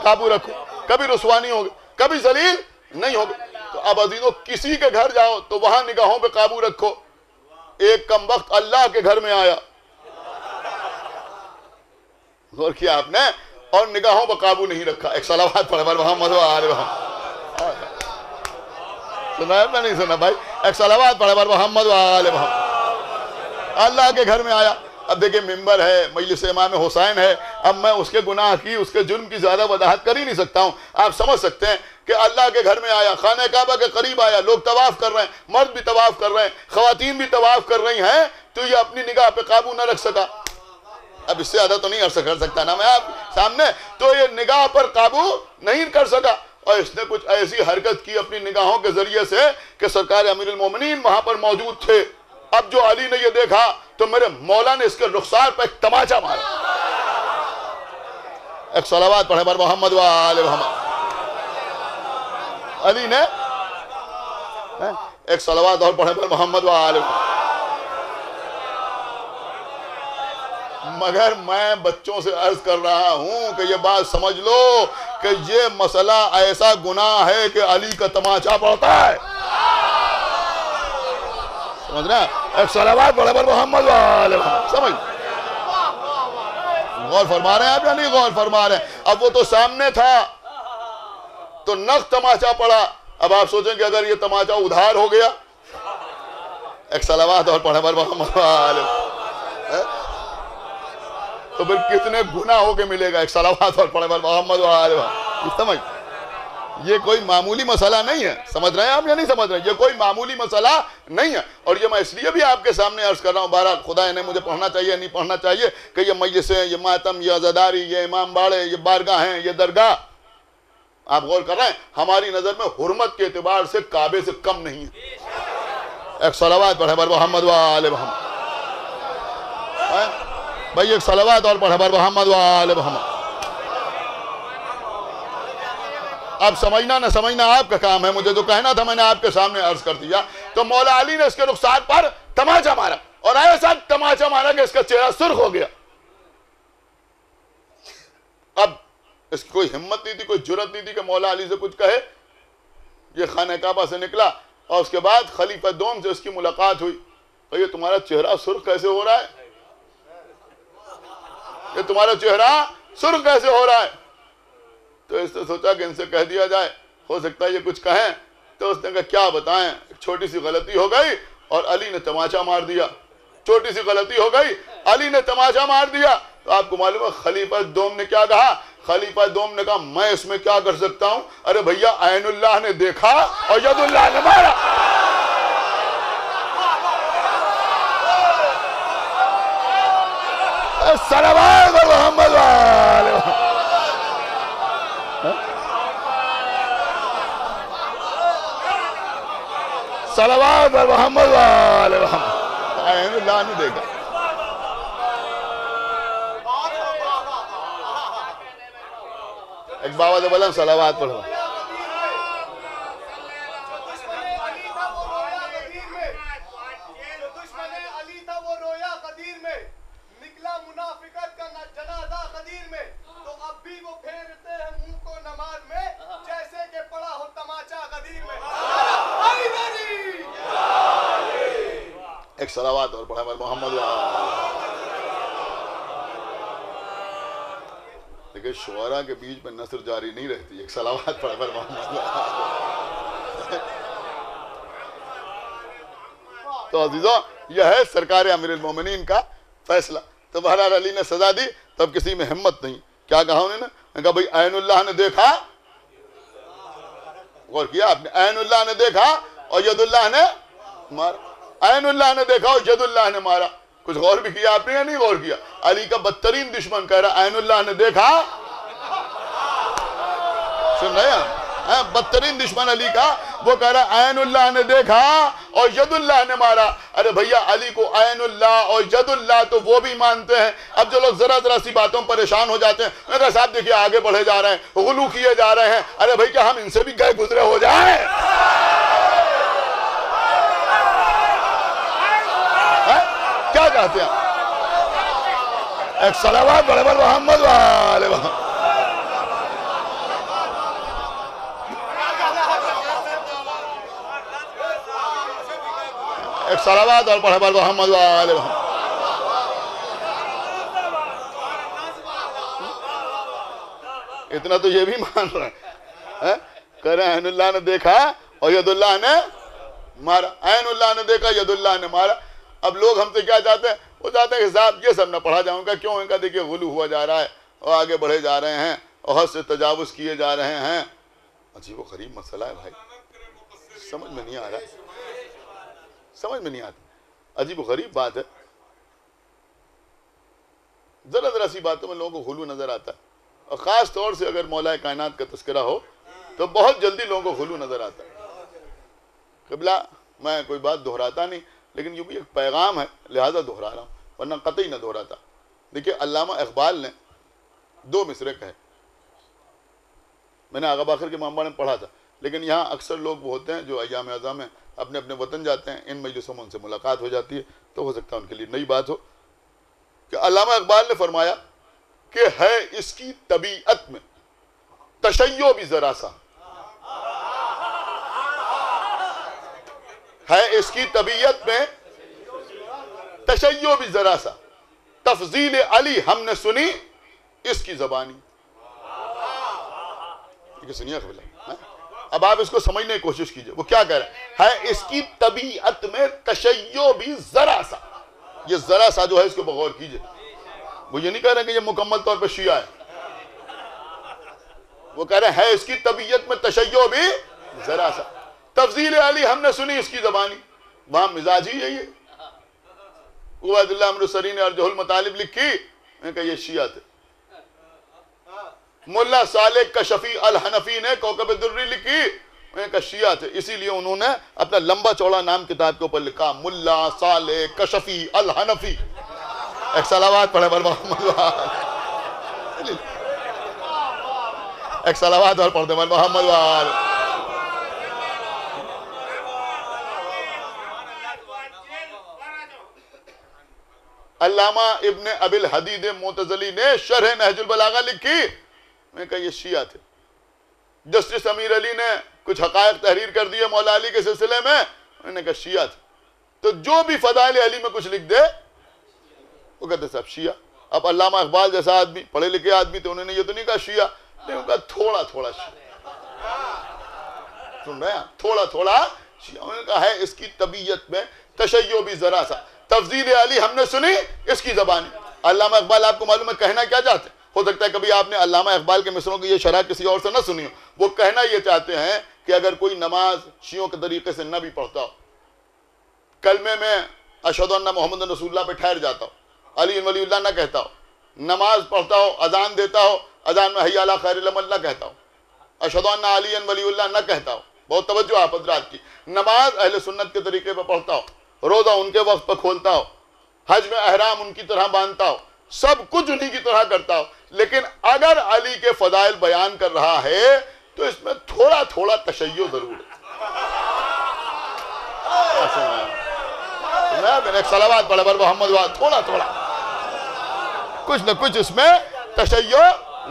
قابو رکھو. کبھی رسوانی ہوگی، کبھی ذلیل نہیں ہوگی. تو اب عزیزو کسی کے گھر جاؤ تو وہاں نگاہوں پہ قابو رکھو. ایک کم وقت اللہ کے گھر میں آیا، غور کیا آپ نے، اور نگاہوں پہ قابو نہیں رکھا. ایک صلوات پڑھے بر محمد وآل محمد. سنا ہے نہیں سنا بھائی؟ ایک صلوات پڑھے بر محمد وآل محمد. اللہ کے گھر میں آیا. اب دیکھیں ممبر ہے، مجلس امام حسین ہے، اب میں اس کے گناہ کی، اس کے جرم کی زیادہ وضاحت کر ہی نہیں سکتا ہوں. آپ سمجھ سکتے ہیں کہ اللہ کے گھر میں آیا، خانہ کعبہ کے قریب آیا، لوگ طواف کر رہے ہیں، مرد بھی طواف کر رہے ہیں، خواتین بھی طواف کر رہی ہیں، تو یہ اپنی نگاہ پہ قابو نہ رکھ سکا. اب اس سے زیادہ تو نہیں عرض کر سکتا نا میں آپ سامنے. تو یہ نگاہ پر قابو نہیں کر سکا، اور اس نے کچھ ایسی حرکت کی اپنی نگاہوں کے ذریعے سے کہ سرکار امیر المومنین وہاں پر موجود تھے. اب جو علی نے یہ دیکھا تو میرے مولا نے اس کے رخسار پہ ایک تماچا مارا. ایک صلوات پڑھے بر محمد وآل محمد. علی نے ایک صلوات اور پڑھے بر محمد وآل محمد. مگر میں بچوں سے عرض کر رہا ہوں کہ یہ بات سمجھ لو کہ یہ مسئلہ ایسا گناہ ہے کہ علی کا تماچا پڑتا ہے. سمجھ رہے ہیں؟ ایک صلوات پڑھے بر محمد وآل محمد. سمجھ غور فرما رہے ہیں آپ یا نہیں غور فرما رہے ہیں؟ اب وہ تو سامنے تھا تو نخ تماچا پڑا. اب آپ سوچیں کہ اگر یہ تماچا ادھار ہو گیا. ایک صلوات اور پڑھے بر محمد وآل محمد. تو پھر کتنے گناہ ہو کے ملے گا. ایک صلوات اور پڑھے بر محمد وآل محمد. سمجھ یہ کوئی معمولی مسئلہ نہیں ہے. سمجھ رہے ہیں آپ یا نہیں سمجھ رہے ہیں؟ یہ کوئی معمولی مسئلہ نہیں ہے. اور یہ میں اس لیے بھی آپ کے سامنے عرض کر رہا ہوں، بہرحال خدا انہیں مجھے پڑھنا چاہیے نہیں پڑھنا چاہیے، کہ یہ مجلسیں، یہ ماتم، یہ عزاداری، یہ امام باڑے، یہ بارگاہ ہیں، یہ درگاہ، آپ غور کر رہے ہیں، ہماری نظر میں حرمت کے اعتبار سے کعبے سے کم نہیں ہے. ایک صلوات پڑھے بر محمد وآل محمد. بھائی ایک صلوات اور پڑھے بر محمد وآل محمد. اب سمجھنا نہ سمجھنا آپ کا کام ہے، مجھے جو کہنا تھا میں نے آپ کے سامنے عرض کر دیا. تو مولا علی نے اس کے رخسار پر تماچا مارا، اور ایسا تماچا مارا کہ اس کا چہرہ سرخ ہو گیا. اب اس کی کوئی ہمت نہیں تھی، کوئی جرت نہیں تھی کہ مولا علی سے کچھ کہے. یہ خانہ کعبہ سے نکلا اور اس کے بعد خلیفہ دوم سے اس کی ملاقات ہوئی. تو یہ تمہارا چہرہ سرخ کیسے ہو رہا ہے؟ یہ تمہارا چہرہ سرخ کیسے ہو رہا ہے؟ تو اس نے سوچا کہ ان سے کہہ دیا جائے، ہو سکتا ہے یہ کچھ کہیں. تو اس نے کہا کیا بتائیں، ایک چھوٹی سی غلطی ہو گئی اور علی نے تماچا مار دیا. چھوٹی سی غلطی ہو گئی، علی نے تماچا مار دیا. تو آپ کو معلوم ہے خلیفہ دوم نے کیا کہا؟ خلیفہ دوم نے کہا میں اس میں کیا کر سکتا ہوں؟ ارے بھیا عین اللہ نے دیکھا اور ید اللہ نے مارا. صلوات محمد وآل محمد. صلوات محمد وآل محمد. عین اللہ نے دیکھا. ایک بابا سے بلند صلوات پڑھو. ایک صلوات اور پڑھے بر محمد دیکھیں شعراء کے بیچ میں نثر جاری نہیں رہتی. ایک صلوات پڑھے بر محمد. تو عزیزوں یہ ہے سرکار امیر المومنین کا فیصلہ. تو بہرحال علی نے سزا دی. تب کسی میں ہمت نہیں. کیا کہا انہوں نے؟ کہا بھئی عین اللہ نے دیکھا. غور کیا آپ نے؟ عین اللہ نے دیکھا اور ید اللہ نے مارا. عین اللہ نے دیکھا اور ید اللہ نے مارا. کچھ غور بھی کیا آپ نے یا نہیں غور کیا؟ علی کا بدترین دشمن کہہ رہا عین اللہ نے دیکھا. سن رہے ہیں بدترین دشمن علی کا، وہ کہہ رہا عین اللہ نے دیکھا اور ید اللہ نے مارا. ارے بھیا علی کو عین اللہ اور ید اللہ تو وہ بھی مانتے ہیں. اب جو لوگ ذرا ذرا سی باتوں پریشان ہو جاتے ہیں، میں کہا صاحب دیکھیے آگے بڑھے جا رہے ہیں، غلو کیے جا رہے ہیں. ارے بھائی کیا ہم ان سے بھی گئے گزرے ہو جائیں؟ کیا چاہتے ہیں؟ ایک صلوات بڑے بڑے محمد والے محمد. ایک صلوات اور بڑے بڑے محمد والے محمد. اتنا تو یہ بھی مان رہا ہے، کہہ رہے ہیں عین اللہ نے دیکھا اور ید اللہ نے مارا. عین اللہ نے دیکھا، ید اللہ نے مارا. اب لوگ ہم سے کیا چاہتے ہیں؟ وہ چاہتے ہیں کہ صاحب یہ سب نہ پڑھا جاؤں گا. کیوں؟ ان کا دیکھیے غلو ہوا جا رہا ہے اور آگے بڑھے جا رہے ہیں اور حد سے تجاوز کیے جا رہے ہیں. عجیب و غریب مسئلہ ہے بھائی، سمجھ میں نہیں آ رہا، سمجھ میں نہیں آتا. عجیب و غریب بات ہے. ذرا ذرا سی باتوں میں لوگوں کو غلو نظر آتا ہے، اور خاص طور سے اگر مولا کائنات کا تذکرہ ہو تو بہت جلدی لوگوں کو غلو نظر آتا ہے. قبلہ میں کوئی بات دہراتا نہیں، لیکن یہ بھی ایک پیغام ہے لہذا دہرا رہا ہوں، ورنہ قطعی نہ دہراتا. دیکھیے علامہ اقبال نے 2 مصرے کہے. میں نے آغا باخر کے معاملہ میں پڑھا تھا، لیکن یہاں اکثر لوگ وہ ہوتے ہیں جو ایام اعزاں میں اپنے اپنے وطن جاتے ہیں، ان مجلسوں میں ان سے ملاقات ہو جاتی ہے تو ہو سکتا ہے ان کے لیے نئی بات ہو. کہ علامہ اقبال نے فرمایا کہ ہے اس کی طبیعت میں تشیع بھی ذرا سا، ہے اس کی طبیعت میں تشیع بھی ذرا سا، تفضیل علی ہم نے سنی اس کی زبانی. یہ سنیے قبلہ، اب آپ اس کو سمجھنے کی کوشش کیجئے. وہ کیا کہہ رہے ہیں؟ ہے اس کی طبیعت میں تشیع بھی ذرا سا. یہ ذرا سا جو ہے اس کو بغور کیجئے. وہ یہ نہیں کہہ رہے کہ یہ مکمل طور پر شیعہ ہے، وہ کہہ رہے ہیں اس کی طبیعت میں تشیع بھی ذرا سا، تفضیل علی ہم نے سنی اس کی زبانی. وہاں مزاج ہی یہی ہے. عبید اللہ امرسری نے ارجح المطالب لکھی، میں کہا یہ شیعہ تھے. ملا صالح کشفی الحنفی نے کوکب دری لکھی، میں کہا شیعہ تھے. اسی لیے انہوں نے اپنا لمبا چوڑا نام کتاب کے اوپر لکھا، ملا صالح کشفی الحنفی. ایک صلوات پڑھے بر محمد وال، ایک صلوات اور پڑھتے بر محمد وال. علامہ ابن ابی الحدید معتزلی نے شرح نہج البلاغہ لکھی، میں کہا یہ شیعہ تھے. جسٹس امیر علی نے کچھ حقائق تحریر کر دیے مولا علی کے سلسلے میں نے کہا شیعہ تھے. تو جو بھی فضائل علی میں کچھ لکھ دے وہ کہتے صاحب شیعہ. اب علامہ اقبال جیسا آدمی، پڑھے لکھے آدمی، تو انہوں نے یہ تو نہیں کہا شیعہ، نہیں کہا تھوڑا تھوڑا شیعہ. سن رہے ہیں؟ تھوڑا تھوڑا شیعہ. انہوں نے کہا ہے اس کی طبیعت میں تشیع بھی ذرا سا، تفضیل علی ہم نے سنی اس کی زبانی. علامہ اقبال آپ کو معلوم ہے کہنا کیا چاہتے ہیں؟ ہو سکتا ہے کبھی آپ نے علامہ اقبال کے مصروں کی یہ شرح کسی اور سے نہ سنی ہو. وہ کہنا یہ چاہتے ہیں کہ اگر کوئی نماز شیعوں کے طریقے سے نہ بھی پڑھتا ہو، کلمے میں اشہد ان محمد رسول اللہ پہ ٹھہر جاتا ہو، علی ولی اللہ نہ کہتا ہو، نماز پڑھتا ہو، اذان دیتا ہو، اذان میں حی علی خیر العمل نہ کہتا ہو، اشہد ان علی ولی اللہ نہ کہتا ہو. بہت توجہ آپ حضرات کی. نماز اہل سنت کے طریقے پہ پڑھتا ہو، روزہ ان کے وقت پہ کھولتا ہو، حج میں احرام ان کی طرح باندھتا ہو، سب کچھ انہی کی طرح کرتا ہو، لیکن اگر علی کے فضائل بیان کر رہا ہے تو اس میں تھوڑا تھوڑا تشیع ضرور ہے. ایک صلوات پڑھے بر محمد وال. تھوڑا تھوڑا کچھ نہ کچھ اس میں تشیع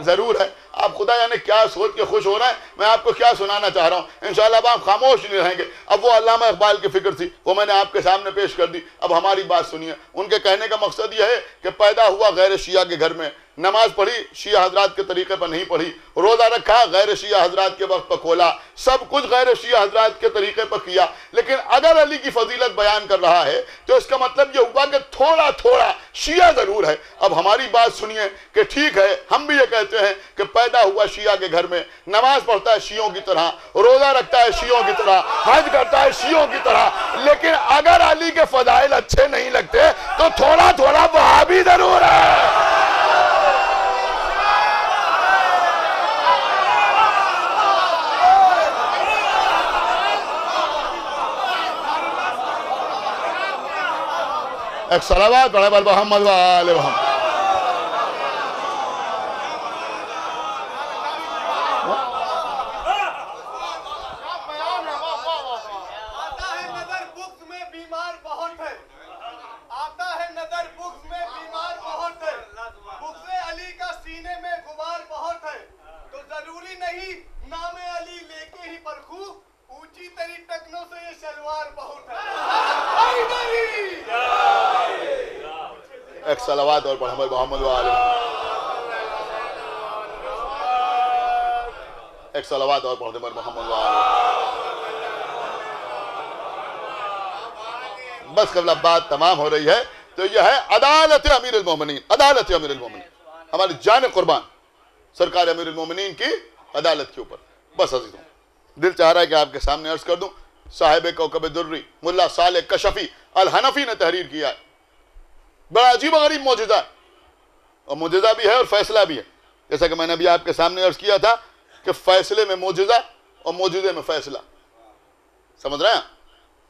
ضرور ہے. آپ خدا یعنی کیا سوچ کے خوش ہو رہے ہیں، میں آپ کو کیا سنانا چاہ رہا ہوں. انشاءاللہ اب آپ خاموش نہیں رہیں گے. اب وہ علامہ اقبال کی فکر تھی، وہ میں نے آپ کے سامنے پیش کر دی. اب ہماری بات سنیے. ان کے کہنے کا مقصد یہ ہے کہ پیدا ہوا غیر شیعہ کے گھر میں، نماز پڑھی شیعہ حضرات کے طریقے پر نہیں پڑھی، روزہ رکھا غیر شیعہ حضرات کے وقت پر کھولا، سب کچھ غیر شیعہ حضرات کے طریقے پر کیا. لیکن اگر علی کی فضیلت بیان کر رہا ہے تو اس کا مطلب یہ ہوا کہ تھوڑا تھوڑا شیعہ ضرور ہے. اب ہماری بات سنیے کہ ٹھیک ہے، ہم بھی یہ کہتے ہیں کہ پیدا ہوا شیعہ کے گھر میں، نماز پڑھتا ہے شیعوں کی طرح، روزہ رکھتا ہے شیعوں کی طرح، حج کرتا ہے شیعوں کی طرح، لیکن اگر علی کے فضائل اچھے نہیں لگتے تو تھوڑا تھوڑا وہابی ضرور ہے. ایک صلوات پڑھے بر محمد و آل محمد. ایک صلوات اور پڑھے بر محمد و آل محمد. ایک صلوات اور پڑھے بر محمد و آل محمد. بس قبل اب بات تمام ہو رہی ہے تو یہ ہے عدالت امیر المومنین. عدالت امیر المومنین ہماری جان قربان سرکار امیر المومنین کی عدالت کے اوپر. بس عزیزوں دل چاہ رہا ہے کہ آپ کے سامنے عرض کر دوں. صاحب کوکب دری ملا صالح کشفی الحنفی نے تحریر کیا ہے. بڑا عجیب و غریب معجزہ ہے، اور معجزہ بھی ہے اور فیصلہ بھی ہے. جیسا کہ میں نے ابھی آپ کے سامنے عرض کیا تھا کہ فیصلے میں معجزہ اور معجزے میں فیصلہ. سمجھ رہے ہیں؟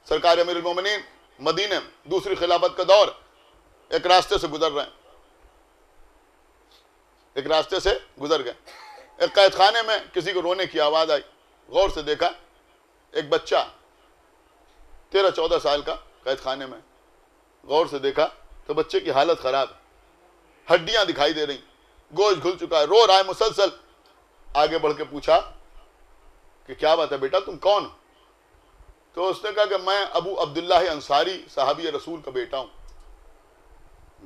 سرکار امیر المومنین مدینے میں دوسری خلافت کا دور ایک راستے سے گزر رہے ہیں. ایک راستے سے گزر گئے. ایک قید خانے میں کسی کو رونے کی آواز آئی. غور سے دیکھا ایک بچہ 13-14 سال کا قید خانے میں. غور سے دیکھا تو بچے کی حالت خراب ہے، ہڈیاں دکھائی دے رہی، گوشت گھل چکا ہے، رو رہا ہے مسلسل. آگے بڑھ کے پوچھا کہ کیا بات ہے بیٹا، تم کون ہو؟ تو اس نے کہا کہ میں ابو عبداللہ انصاری صحابی رسول کا بیٹا ہوں.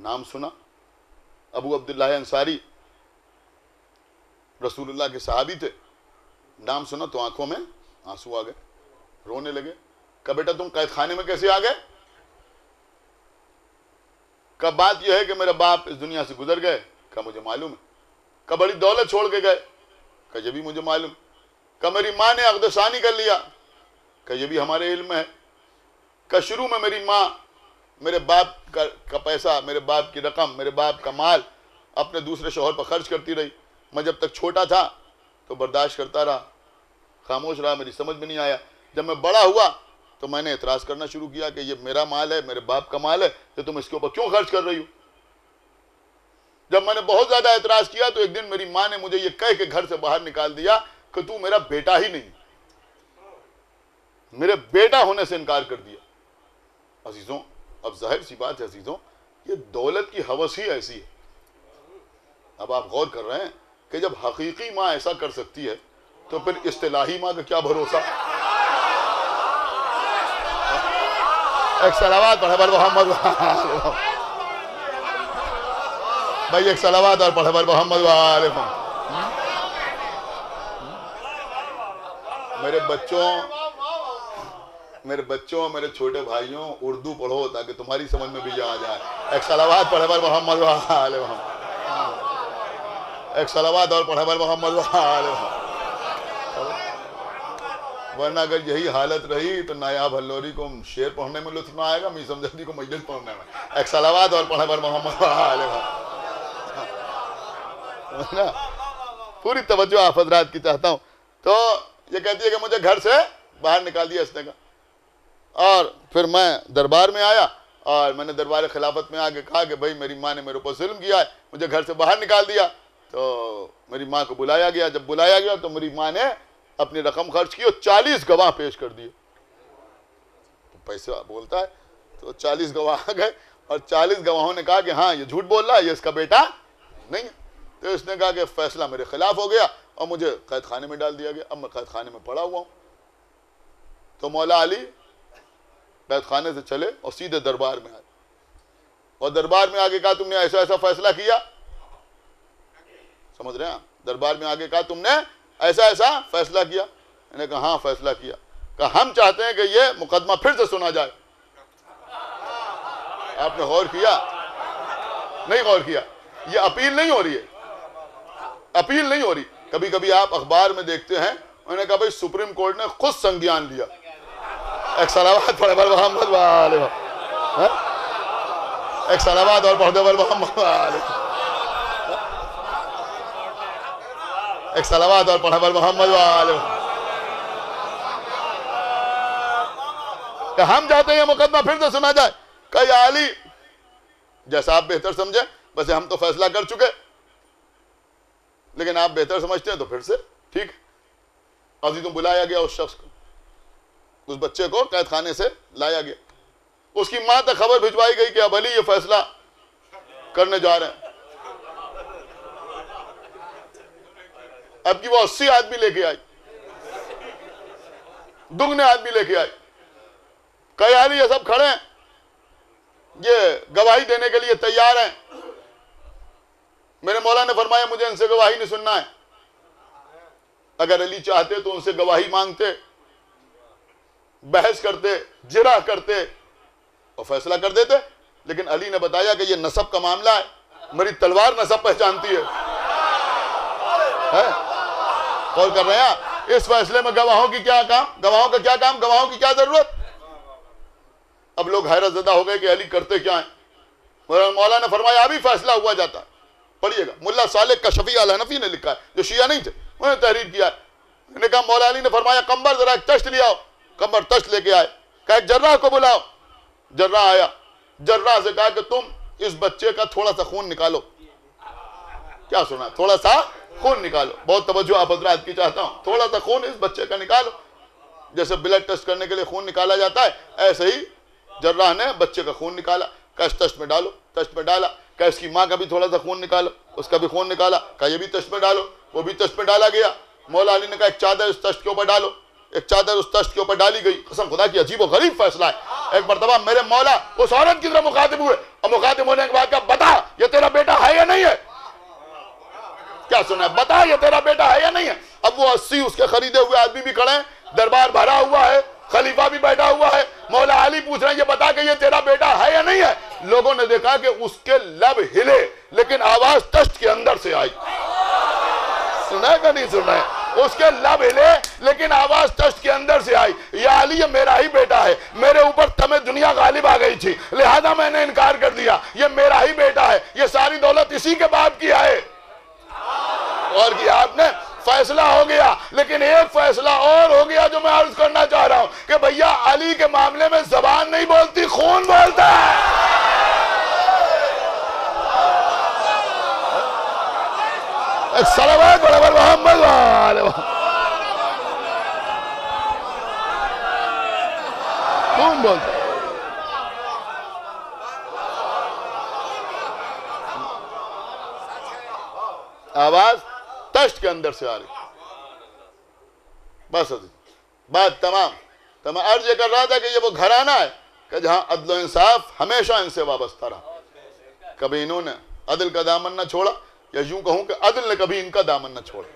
نام سنا؟ ابو عبداللہ انصاری رسول اللہ کے صحابی تھے. نام سنا تو آنکھوں میں آنسو آ گئے، رونے لگے. کہا بیٹا تم قید خانے میں کیسے آ گئے؟ کہ بات یہ ہے کہ میرے باپ اس دنیا سے گزر گئے. کہ مجھے معلوم ہے. کہ بڑی دولت چھوڑ کے گئے. کہ یہ بھی مجھے معلوم. کہ میری ماں نے عقد ثانی کر لیا. کہ یہ بھی ہمارے علم میں ہے. کہ شروع میں میری ماں میرے باپ کا پیسہ، میرے باپ کی رقم، میرے باپ کا مال اپنے دوسرے شوہر پر خرچ کرتی رہی. میں جب تک چھوٹا تھا تو برداشت کرتا رہا، خاموش رہا، میری سمجھ میں نہیں آیا. جب میں بڑا ہوا تو میں نے اعتراض کرنا شروع کیا کہ یہ میرا مال ہے، میرے باپ کا مال ہے، تو تم اس کے اوپر کیوں خرچ کر رہی ہو؟ جب میں نے بہت زیادہ اعتراض کیا تو ایک دن میری ماں نے مجھے یہ کہہ کے گھر سے باہر نکال دیا کہ تو میرا بیٹا ہی نہیں، میرے بیٹا ہونے سے انکار کر دیا. عزیزوں اب ظاہر سی بات ہے عزیزوں، یہ دولت کی ہوس ہی ایسی ہے. اب آپ غور کر رہے ہیں کہ جب حقیقی ماں ایسا کر سکتی ہے تو پھر اصطلاحی ماں کا کیا بھروسہ. ایک صلوات پڑھے بر محمد بھائی، ایک صلوات اور پڑھے بر محمد و آل محمد. میرے بچوں میرے چھوٹے بھائیوں اردو پڑھو تاکہ تمہاری سمجھ میں بھی یہ آ جائے. ایک صلوات پڑھے بر محمد و آل محمد. ایک صلوات اور پڑھے بر محمد و آل محمد. ورنہ اگر یہی حالت رہی تو نایاب ہلوری کو شعر پڑھنے میں لطف نہ آئے گا، میسم جدی کو مجلس پڑھنے میں. ایک صلوات اور پڑھے بر محمد و آل محمد. پوری توجہ آپ حضرات کی چاہتا ہوں. تو یہ کہتی ہے کہ مجھے گھر سے باہر نکال دیا اس نے کہا. اور پھر میں دربار میں آیا اور میں نے دربار خلافت میں آگے کہا کہ بھائی میری ماں نے میرے اوپر ظلم کیا ہے، مجھے گھر سے باہر نکال دیا. تو میری ماں کو بلایا گیا. جب بلایا گیا تو میری ماں نے اپنی رقم خرچ کی اور 40 گواہ پیش کر دیے. پیسہ بولتا ہے تو 40 گواہ آ گئے اور 40 گواہوں نے کہا کہ ہاں یہ جھوٹ بول رہا ہے، یہ اس کا بیٹا نہیں ہے. تو اس نے کہا کہ فیصلہ میرے خلاف ہو گیا اور مجھے قید خانے میں ڈال دیا گیا. اب میں قید خانے میں پڑا ہوا ہوں. تو مولا علی قید خانے سے چلے اور سیدھے دربار میں آئے اور دربار میں آگے کہا تم نے ایسا ایسا فیصلہ کیا. سمجھ رہے ہیں؟ دربار میں آگے کہا تم نے ایسا ایسا فیصلہ کیا. میں نے کہا ہاں فیصلہ کیا. کہا ہم چاہتے ہیں کہ یہ مقدمہ پھر سے سنا جائے. آپ نے غور کیا؟ نہیں غور کیا. یہ اپیل نہیں ہو رہی ہے، اپیل نہیں ہو رہی. کبھی کبھی آپ اخبار میں دیکھتے ہیں انہوں نے کہا بھائی سپریم کورٹ نے خود سنگیان لیا. ایک صلوات پڑھے بر محمد و آل محمد. ایک صلوات اور پڑھ دے بر محمد و آل محمد. ایک صلوات اور پڑھے بر محمد و آل محمد. کہ ہم چاہتے ہیں یہ مقدمہ پھر سے سنا جائے. کہ یا علی جیسا آپ بہتر سمجھیں، ویسے ہم تو فیصلہ کر چکے، لیکن آپ بہتر سمجھتے ہیں تو پھر سے ٹھیک۔ ابھی تو بلایا گیا اس شخص کو، اس بچے کو قید خانے سے لایا گیا، اس کی ماں تک خبر بھجوائی گئی کہ اب علی یہ فیصلہ کرنے جا رہے ہیں۔ اب کی وہ 80 آدمی لے کے آئی، دگنے آدمی لے کے آئی، کئی علی یہ سب کھڑے ہیں، یہ گواہی دینے کے لیے تیار ہیں۔ میرے مولا نے فرمایا مجھے ان سے گواہی نہیں سننا ہے، اگر علی چاہتے تو ان سے گواہی مانگتے، بحث کرتے، جرح کرتے اور فیصلہ کر دیتے، لیکن علی نے بتایا کہ یہ نسب کا معاملہ ہے، میری تلوار نسب پہچانتی ہے۔ کال کر رہے ہیں اس فیصلے میں گواہوں کی کیا کام، گواہوں کا کیا کام، گواہوں کی کیا ضرورت؟ اب لوگ حیرت زدہ ہو گئے کہ علی کرتے کیا ہیں۔ مولا نے فرمایا ابھی فیصلہ ہوا جاتا ہے، پڑھیے گا، ملا صالح کشفی الحنفی نے لکھا ہے، جو شیعہ نہیں تھے انہوں نے تحریر کیا ہے۔ انہوں نے کہا مولا علی نے فرمایا قمبر ذرا ایک تشت لے آؤ، قمبر تشت لے کے آئے، کہا ایک جراح کو بلاؤ، جراح آیا، جراح سے کہا کہ تم اس بچے کا تھوڑا سا خون نکالو۔ کیا سنا؟ تھوڑا سا خون نکالو، بہت توجہ آپ حضرات کی چاہتا ہوں، تھوڑا سا خون اس بچے کا نکالو۔ جیسے بلڈ ٹیسٹ کرنے کے لیے خون نکالا جاتا ہے، ایسے ہی جراح نے بچے کا خون نکالا، کہا اس ٹیسٹ میں ڈالو، ٹیسٹ میں ڈالا، کہا اس کی ماں کا بھی تھوڑا سا خون نکالو، اس کا بھی خون نکالا، کہا یہ بھی ٹیسٹ میں ڈالو، وہ بھی ٹیسٹ میں ڈالا گیا۔ مولا علی نے کہا ایک چادر اس ٹیسٹ کے اوپر ڈالو، ایک چادر اس ٹیسٹ کے اوپر ڈالی گئی۔ قسم خدا کی عجیب و غریب فیصلہ ہے۔ ایک مرتبہ میرے مولا اس عورت کی طرف مخاطب ہوئے، اور مخاطب ہونے کے بعد کہا بتا یہ تیرا بیٹا ہے یا نہیں ہے؟ کیا سنا ہے؟ بتا یہ تیرا بیٹا ہے یا نہیں ہے؟ اب وہ 80 اس کے خریدے ہوئے آدمی بھی کھڑے ہیں، دربار بھرا ہوا ہے، خلیفہ بھی بیٹھا ہوا ہے، مولا علی پوچھ رہے ہیں یہ بتا کہ یہ تیرا بیٹا ہے یا نہیں ہے؟ لوگوں نے دیکھا کہ اس کے لب ہلے، لیکن آواز ٹشت کے اندر سے آئی۔ سنا ہے کہ نہیں سنا ہے؟ اس کے لب ہلے لیکن آواز ٹشت کے اندر سے آئی، یا علی یہ میرا ہی بیٹا ہے، میرے اوپر تمہیں دنیا غالب آ گئی تھی لہذا میں نے انکار کر دیا، یہ میرا ہی بیٹا ہے، یہ ساری دولت اسی کے باپ کی ہے۔ اور کیا آپ نے فیصلہ ہو گیا، لیکن ایک فیصلہ اور ہو گیا جو میں عرض کرنا چاہ رہا ہوں کہ بھیا علی کے معاملے میں زبان نہیں بولتی، خون بولتا ہے۔ ایک صلوات برابر محمد وآلہ خون بولتا ہے۔ آواز تشت کے اندر سے آ رہی۔ بس بات تمام۔ عرض یہ کر رہا تھا کہ یہ وہ گھرانہ ہے کہ جہاں عدل و انصاف ہمیشہ ان سے وابستہ رہا، کبھی انہوں نے عدل کا دامن نہ چھوڑا، یا یوں کہوں کہ عدل نے کبھی ان کا دامن نہ چھوڑا،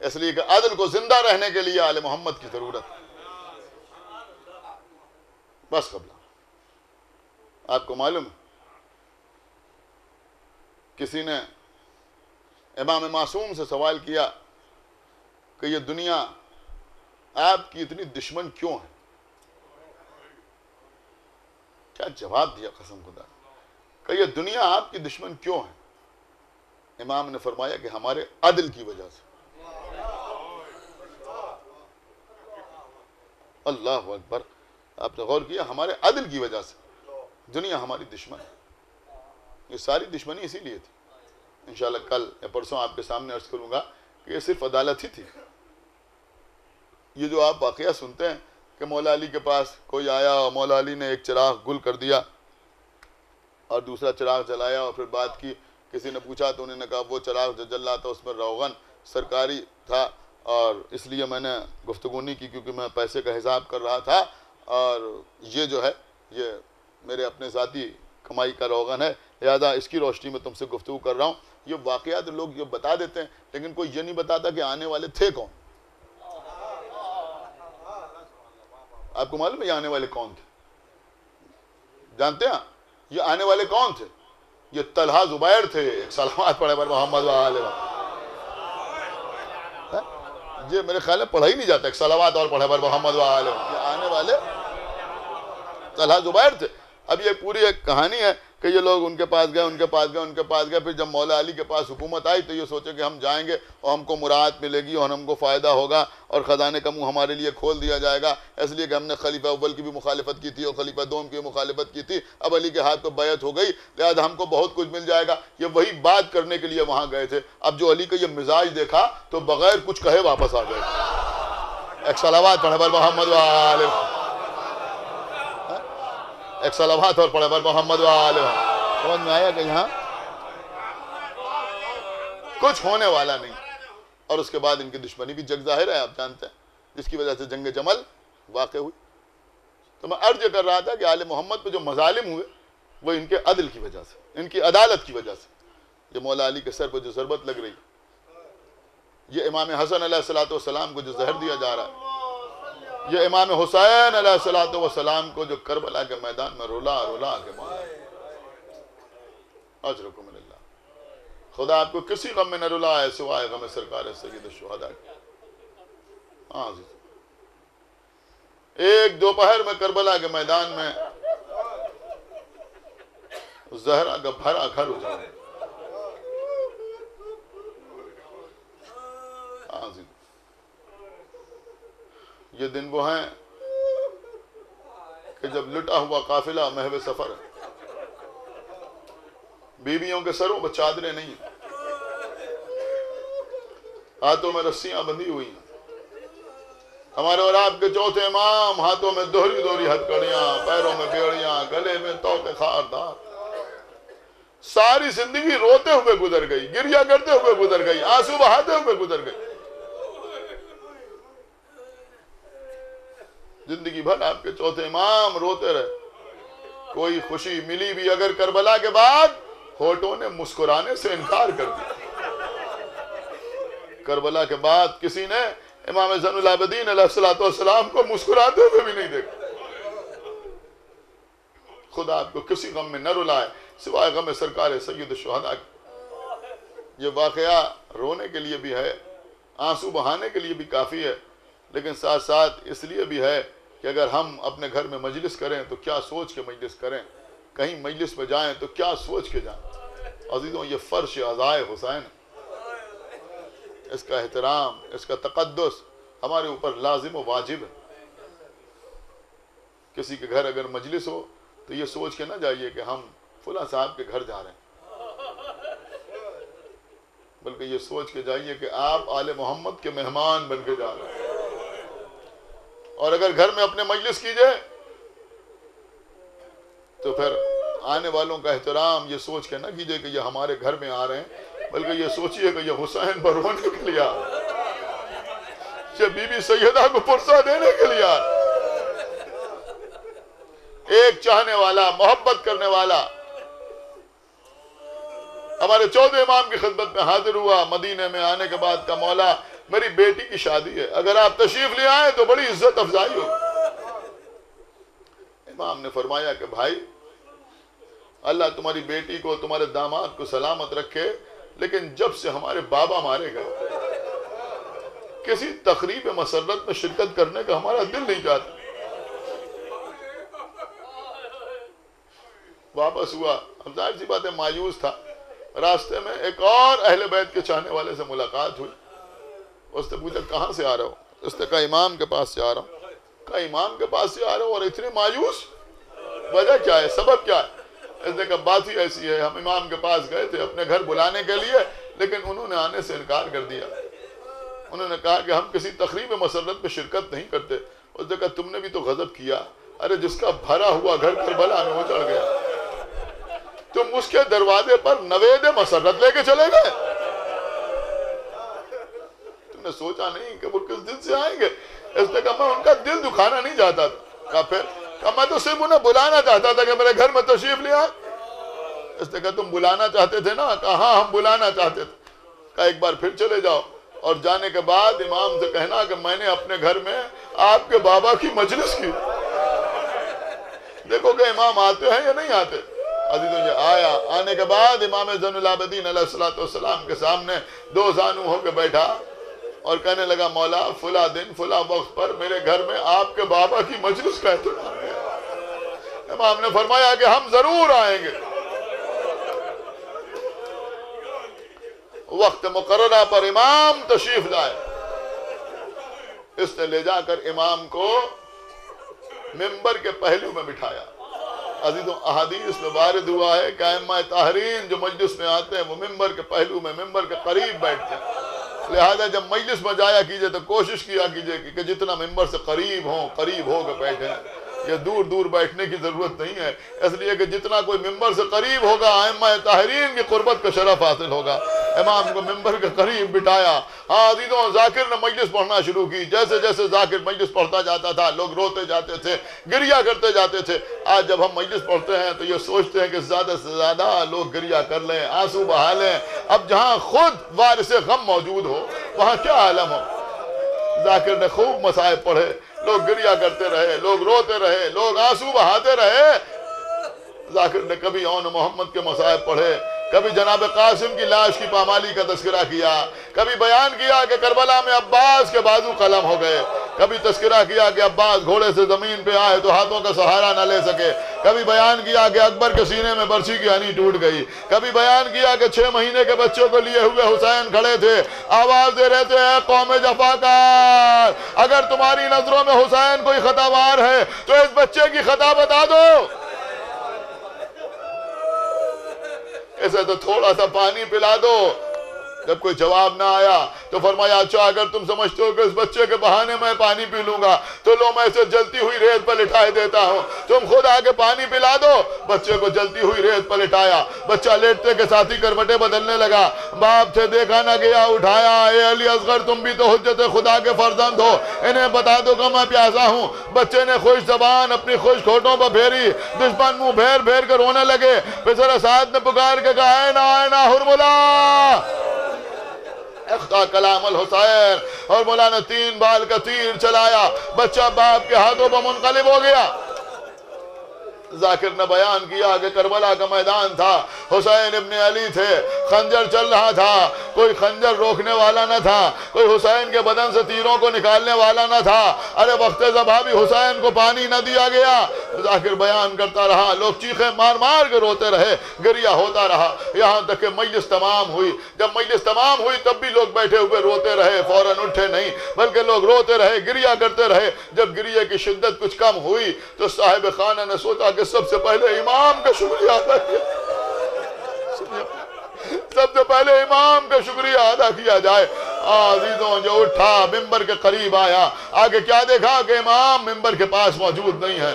اس لیے کہ عدل کو زندہ رہنے کے لیے آل محمد کی ضرورت۔ بس قبلہ آپ کو معلوم ہے کسی نے امام معصوم سے سوال کیا کہ یہ دنیا آپ کی اتنی دشمن کیوں ہے؟ کیا جواب دیا قسم خدا کہ یہ دنیا آپ کی دشمن کیوں ہے؟ امام نے فرمایا کہ ہمارے عدل کی وجہ سے۔ اللہ اکبر، آپ نے غور کیا؟ ہمارے عدل کی وجہ سے دنیا ہماری دشمن ہے۔ یہ ساری دشمنی اسی لیے تھی۔ انشاءاللہ کل یا پرسوں آپ کے سامنے عرض کروں گا کہ یہ صرف عدالت ہی تھی۔ یہ جو آپ واقعہ سنتے ہیں کہ مولا علی کے پاس کوئی آیا اور مولا علی نے ایک چراغ گل کر دیا اور دوسرا چراغ جلایا اور پھر بات کی، کسی نے پوچھا تو انہوں نے کہا وہ چراغ جو جل رہا تھا اس میں روغن سرکاری تھا اور اس لیے میں نے گفتگو نہیں کی کیونکہ میں پیسے کا حساب کر رہا تھا، اور یہ جو ہے یہ میرے اپنے ذاتی کمائی کا روغن ہے، لہذا اس کی روشنی میں تم سے گفتگو کر رہا ہوں۔ یہ واقعات لوگ یہ بتا دیتے ہیں لیکن کوئی یہ نہیں بتاتا کہ آنے والے تھے کون۔ آپ کو معلوم ہے یہ آنے والے کون تھے؟ جانتے ہیں یہ آنے والے کون تھے؟ یہ طلحہ زبیر تھے۔ ایک سلامات پڑھے پر محمد وآلہ یہ میرے خیال میں پڑھا ہی نہیں جاتا، ایک سلامات اور پڑھے پر محمد وآلہ۔ یہ آنے والے طلحہ زبیر تھے۔ اب یہ پوری ایک کہانی ہے کہ یہ لوگ ان کے پاس گئے، پھر جب مولا علی کے پاس حکومت آئی تو یہ سوچے کہ ہم جائیں گے اور ہم کو مراعات ملے گی اور ہم کو فائدہ ہوگا اور خزانے کا منہ ہمارے لیے کھول دیا جائے گا، اس لیے کہ ہم نے خلیفہ اول کی بھی مخالفت کی تھی اور خلیفہ دوم کی مخالفت کی تھی، اب علی کے ہاتھ پہ بیعت ہو گئی، لہذا ہم کو بہت کچھ مل جائے گا۔ یہ وہی بات کرنے کے لیے وہاں گئے تھے۔ اب جو علی کا یہ مزاج دیکھا تو بغیر کچھ کہے واپس آ گئے۔ ایک صلوات پڑھے بر محمد وآلہ، ایک صلوات اور پڑھے بر محمد وآلہ۔ سمجھ میں آیا کہ یہاں کچھ ہونے والا نہیں۔ اور اس کے بعد ان کی دشمنی بھی جگ ظاہر ہے، آپ جانتے ہیں، جس کی وجہ سے جنگ جمل واقع ہوئی۔ تو میں عرض کر رہا تھا کہ آل محمد پہ جو مظالم ہوئے وہ ان کے عدل کی وجہ سے، ان کی عدالت کی وجہ سے۔ یہ مولا علی کے سر پہ جو ضربت لگ رہی، یہ امام حسن علیہ السلام کو جو زہر دیا جا رہا ہے، یہ امام حسین علیہ السلام کو جو کربلا کے میدان میں رولا کے مارا۔ اجرکم من اللہ، خدا آپ کو کسی غم میں نہ رلائے سوائے غم سرکار سید الشہداء کی۔ ہاں جی، ایک دوپہر میں کربلا کے میدان میں زہرا کا بھرا گھر اجاڑ۔ ہاں جی، یہ دن وہ ہیں کہ جب لٹا ہوا قافلہ محو سفر ہے، بیویوں کے سروں پر چادریں نہیں ہیں، ہاتھوں میں رسیاں بندھی ہوئی ہیں۔ ہمارے اور آپ کے چوتھے امام ہاتھوں میں دوہری ہتھکڑیاں، پیروں میں بیڑیاں، گلے میں توق خاردار، ساری زندگی روتے ہوئے گزر گئی، گریہ کرتے ہوئے گزر گئی، آنسو بہاتے ہوئے گزر گئی۔ زندگی بھر آپ کے چوتھے امام روتے رہے، کوئی خوشی ملی بھی اگر کربلا کے بعد، ہونٹوں نے مسکرانے سے انکار کر دیا۔ کربلا کے بعد کسی نے امام زین العابدین علیہ السلام کو مسکراتے ہوئے بھی نہیں دیکھا۔ خدا آپ کو کسی غم میں نہ رلائے سوائے غم سرکار سید الشہداء کی۔ یہ واقعہ رونے کے لیے بھی ہے، آنسو بہانے کے لیے بھی کافی ہے، لیکن ساتھ ساتھ اس لیے بھی ہے کہ اگر ہم اپنے گھر میں مجلس کریں تو کیا سوچ کے مجلس کریں، کہیں مجلس میں جائیں تو کیا سوچ کے جائیں۔ عزیزوں، یہ فرش عزائے حسین، اس کا احترام، اس کا تقدس ہمارے اوپر لازم و واجب ہے۔ کسی کے گھر اگر مجلس ہو تو یہ سوچ کے نہ جائیے کہ ہم فلاں صاحب کے گھر جا رہے ہیں، بلکہ یہ سوچ کے جائیے کہ آپ آل محمد کے مہمان بن کے جا رہے ہیں۔ اور اگر گھر میں اپنے مجلس کیجئے تو پھر آنے والوں کا احترام یہ سوچ کے نہ کیجئے کہ یہ ہمارے گھر میں آ رہے ہیں، بلکہ یہ سوچئے کہ یہ حسین پر رونے کے لیے آ رہے ہیں، یہ بی بی سیدہ کو پرسہ دینے کے لیے آ رہے ہیں۔ ایک چاہنے والا، محبت کرنے والا ہمارے چوتھے امام کی خدمت میں حاضر ہوا مدینے میں آنے کے بعد کا مولا میری بیٹی کی شادی ہے، اگر آپ تشریف لے آئیں تو بڑی عزت افزائی ہو۔ امام نے فرمایا کہ بھائی اللہ تمہاری بیٹی کو، تمہارے داماد کو سلامت رکھے، لیکن جب سے ہمارے بابا مارے گئے کسی تقریب مسرت میں شرکت کرنے کا ہمارا دل نہیں چاہتا۔ واپس ہوا، اب ظاہر سی بات ہے مایوس تھا۔ راستے میں ایک اور اہل بیت کے چاہنے والے سے ملاقات ہوئی، اس نے پوچھا کہاں سے آ رہا ہو؟ اس نے کہا امام کے پاس سے آ رہا ہوں۔ کہا امام کے پاس سے آ رہا ہوں اور اتنے مایوس، وجہ کیا ہے، سبب کیا ہے؟ اس نے کہا بات ہی ایسی ہے، ہم امام کے پاس گئے تھے اپنے گھر بلانے کے لیے، لیکن انہوں نے آنے سے انکار کر دیا۔ انہوں نے کہا کہ ہم کسی تقریب مسرت میں شرکت نہیں کرتے۔ اس نے کہا تم نے بھی تو غضب کیا، ارے جس کا بھرا ہوا گھر کربلا میں اجڑ گیا، تم اس کے دروازے پر نوید مسرت لے کے چلے گئے؟ تم نے سوچا نہیں کہ وہ کس دل سے آئیں گے؟ اس نے کہا میں ان کا دل دکھانا نہیں چاہتا تھا۔ کہا پھر؟ کہا میں تو صرف انہیں بلانا چاہتا تھا کہ میرے گھر میں تشریف لے آئے۔ اس نے کہا تم بلانا چاہتے تھے نا؟ کہا ہاں ہم بلانا چاہتے تھے۔ کہا ایک بار پھر چلے جاؤ اور جانے کے بعد امام سے کہنا کہ میں نے اپنے گھر میں آپ کے بابا کی مجلس کی۔ دیکھو کہ امام آتے ہیں یا نہیں آتے۔ عزیزوں یہ آیا، آنے کے بعد امام زین العابدین علیہ السلام کے سامنے دو زانو ہو کے بیٹھا اور کہنے لگا مولا فلاں دن فلاں وقت پر میرے گھر میں آپ کے بابا کی مجلس کا اہتمام ہے۔ امام نے فرمایا کہ ہم ضرور آئیں گے۔ وقت مقررہ پر امام تشریف لائے، اس نے لے جا کر امام کو ممبر کے پہلو میں بٹھایا۔ عزیزوں احادیث میں وارد ہوا ہے کہ ائمہ طاہرین جو مجلس میں آتے ہیں وہ ممبر کے پہلو میں، ممبر کے قریب بیٹھتے ہیں۔ لہذا جب مجلس میں جایا کیجئے تو کوشش کیا کیجئے کہ جتنا ممبر سے قریب ہو کے بیٹھیں۔ یہ دور دور بیٹھنے کی ضرورت نہیں ہے، اس لیے کہ جتنا کوئی ممبر سے قریب ہوگا ائمہ طاہرین کی قربت کا شرف حاصل ہوگا۔ امام کو ممبر کے قریب بٹھایا۔ عزیزوں ذاکر نے مجلس پڑھنا شروع کی۔ جیسے جیسے ذاکر مجلس پڑھتا جاتا تھا لوگ روتے جاتے تھے، گریہ کرتے جاتے تھے۔ آج جب ہم مجلس پڑھتے ہیں تو یہ سوچتے ہیں کہ زیادہ سے زیادہ لوگ گریہ کر لیں، آنسو بہا لیں۔ اب جہاں خود وارث غم موجود ہو وہاں کیا عالم ہو۔ ذاکر نے خوب مصائب پڑھے، لوگ گریہ کرتے رہے، لوگ روتے رہے، لوگ آنسو بہاتے رہے۔ ذاکر نے کبھی اون محمد کے مصائب پڑھے، کبھی جناب قاسم کی لاش کی پامالی کا تذکرہ کیا، کبھی بیان کیا کہ کربلا میں عباس کے بازو قلم ہو گئے، کبھی تذکرہ کیا کہ عباس گھوڑے سے زمین پہ آئے تو ہاتھوں کا سہارا نہ لے سکے، کبھی بیان کیا کہ اکبر کے سینے میں برچھی کی ہنی ٹوٹ گئی، کبھی بیان کیا کہ 6 مہینے کے بچوں کو لیے ہوئے حسین کھڑے تھے، آواز دے رہے تھے اے قوم جفاکار، اگر تمہاری نظروں میں حسین کوئی خطاوار ہے تو اس بچے کی خطا بتا دو، اسے تو تھوڑا سا پانی پلا دو۔ جب کوئی جواب نہ آیا تو فرمایا اچھا اگر تم سمجھتے ہو کہ اس بچے کے بہانے میں پانی پی لوں گا تو لو میں اسے جلتی ہوئی ریت پر لٹائے دیتا ہوں، تم خود آگے پانی پلا دو۔ بچے کو جلتی ہوئی ریت پر لٹایا، بچہ لیٹتے کے ساتھ ہی کروٹیں بدلنے لگا، باپ سے دیکھا نہ گیا، اٹھایا، اے علی اصغر تم بھی تو حجت خدا کے فرزند ہو، انہیں بتا دو کہ میں پیاسا ہوں۔ بچے نے خوش زبان اپنی خوش ٹھوٹوں پر پھیری، دشمن منہ پھیر پھیر کر رونے لگے۔ پسر اسعد نے پکار کے کہا اے نا حرملا اختا کلام الحسین، اور مولا نے 3 بال کا تیر چلایا، بچہ باپ کے ہاتھوں پر منقلب ہو گیا۔ ذاکر نے بیان کیا کہ کربلا کا میدان تھا، حسین ابن علی تھے، خنجر چل رہا تھا، کوئی خنجر روکنے والا نہ تھا، کوئی حسین کے بدن سے تیروں کو نکالنے والا نہ تھا۔ ارے وقت ذبح بھی حسین کو پانی نہ دیا گیا۔ ذاکر بیان کرتا رہا، لوگ چیخیں مار مار کے روتے رہے، گریہ ہوتا رہا، یہاں تک کہ مجلس تمام ہوئی۔ جب مجلس تمام ہوئی تب بھی لوگ بیٹھے ہوئے روتے رہے، فوراً اٹھے نہیں بلکہ لوگ روتے رہے، گریہ کرتے رہے۔ جب گریہ کی شدت کچھ کم ہوئی تو صاحب خانہ نے سوچا کہ سب سے پہلے امام کا شکریہ ادا کیا، سب سے پہلے امام کا شکریہ ادا کیا جائے۔ عزیزوں جو اٹھا ممبر کے قریب آیا، آگے کیا دیکھا کہ امام ممبر کے پاس موجود نہیں ہے۔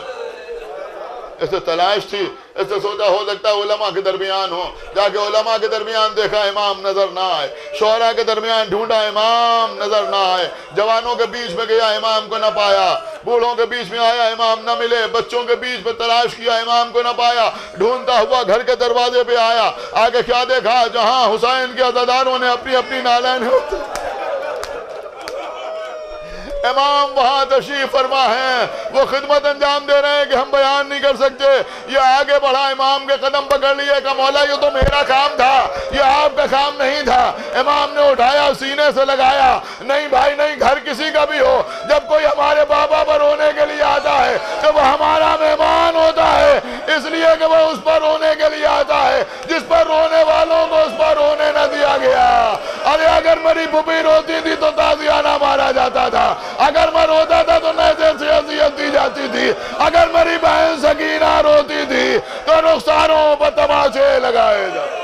اسے تلاش تھی، اس سے سوچا ہو سکتا ہے علماء کے درمیان ہو، جا کے علماء کے درمیان دیکھا امام نظر نہ آئے، شعراء کے درمیان ڈھونڈا امام نظر نہ آئے، جوانوں کے بیچ میں گیا امام کو نہ پایا، بوڑھوں کے بیچ میں آیا امام نہ ملے، بچوں کے بیچ میں تلاش کیا امام کو نہ پایا، ڈھونڈتا ہوا گھر کے دروازے پہ آیا، آگے کیا دیکھا جہاں حسین کے عزاداروں نے اپنی اپنی نالین ہوتی، امام وہاں تشریف فرما ہے، وہ خدمت انجام دے رہے ہیں کہ ہم بیان نہیں کر سکتے۔ یہ آگے بڑھا امام کے قدم پکڑ لیے کہ مولا یہ تو میرا کام تھا، یہ آپ کا کام نہیں تھا۔ امام نے اٹھایا سینے سے لگایا، نہیں بھائی نہیں، گھر کسی کا بھی ہو، جب کوئی ہمارے بابا پر رونے کے لیے آتا ہے تو وہ ہمارا مہمان ہوتا ہے، اس لیے کہ وہ اس پر رونے کے لیے آتا ہے، جس پر رونے والوں کو اس پر رونے نہ دیا گیا۔ ارے اگر میری پھوپھی روتی تھی تو تازیانہ مارا جاتا تھا، اگر میں روتا تھا تو نیزے سے اذیت دی جاتی تھی، اگر میری بہن سکینہ روتی تھی تو رخساروں پر تماشے لگائے جاتے۔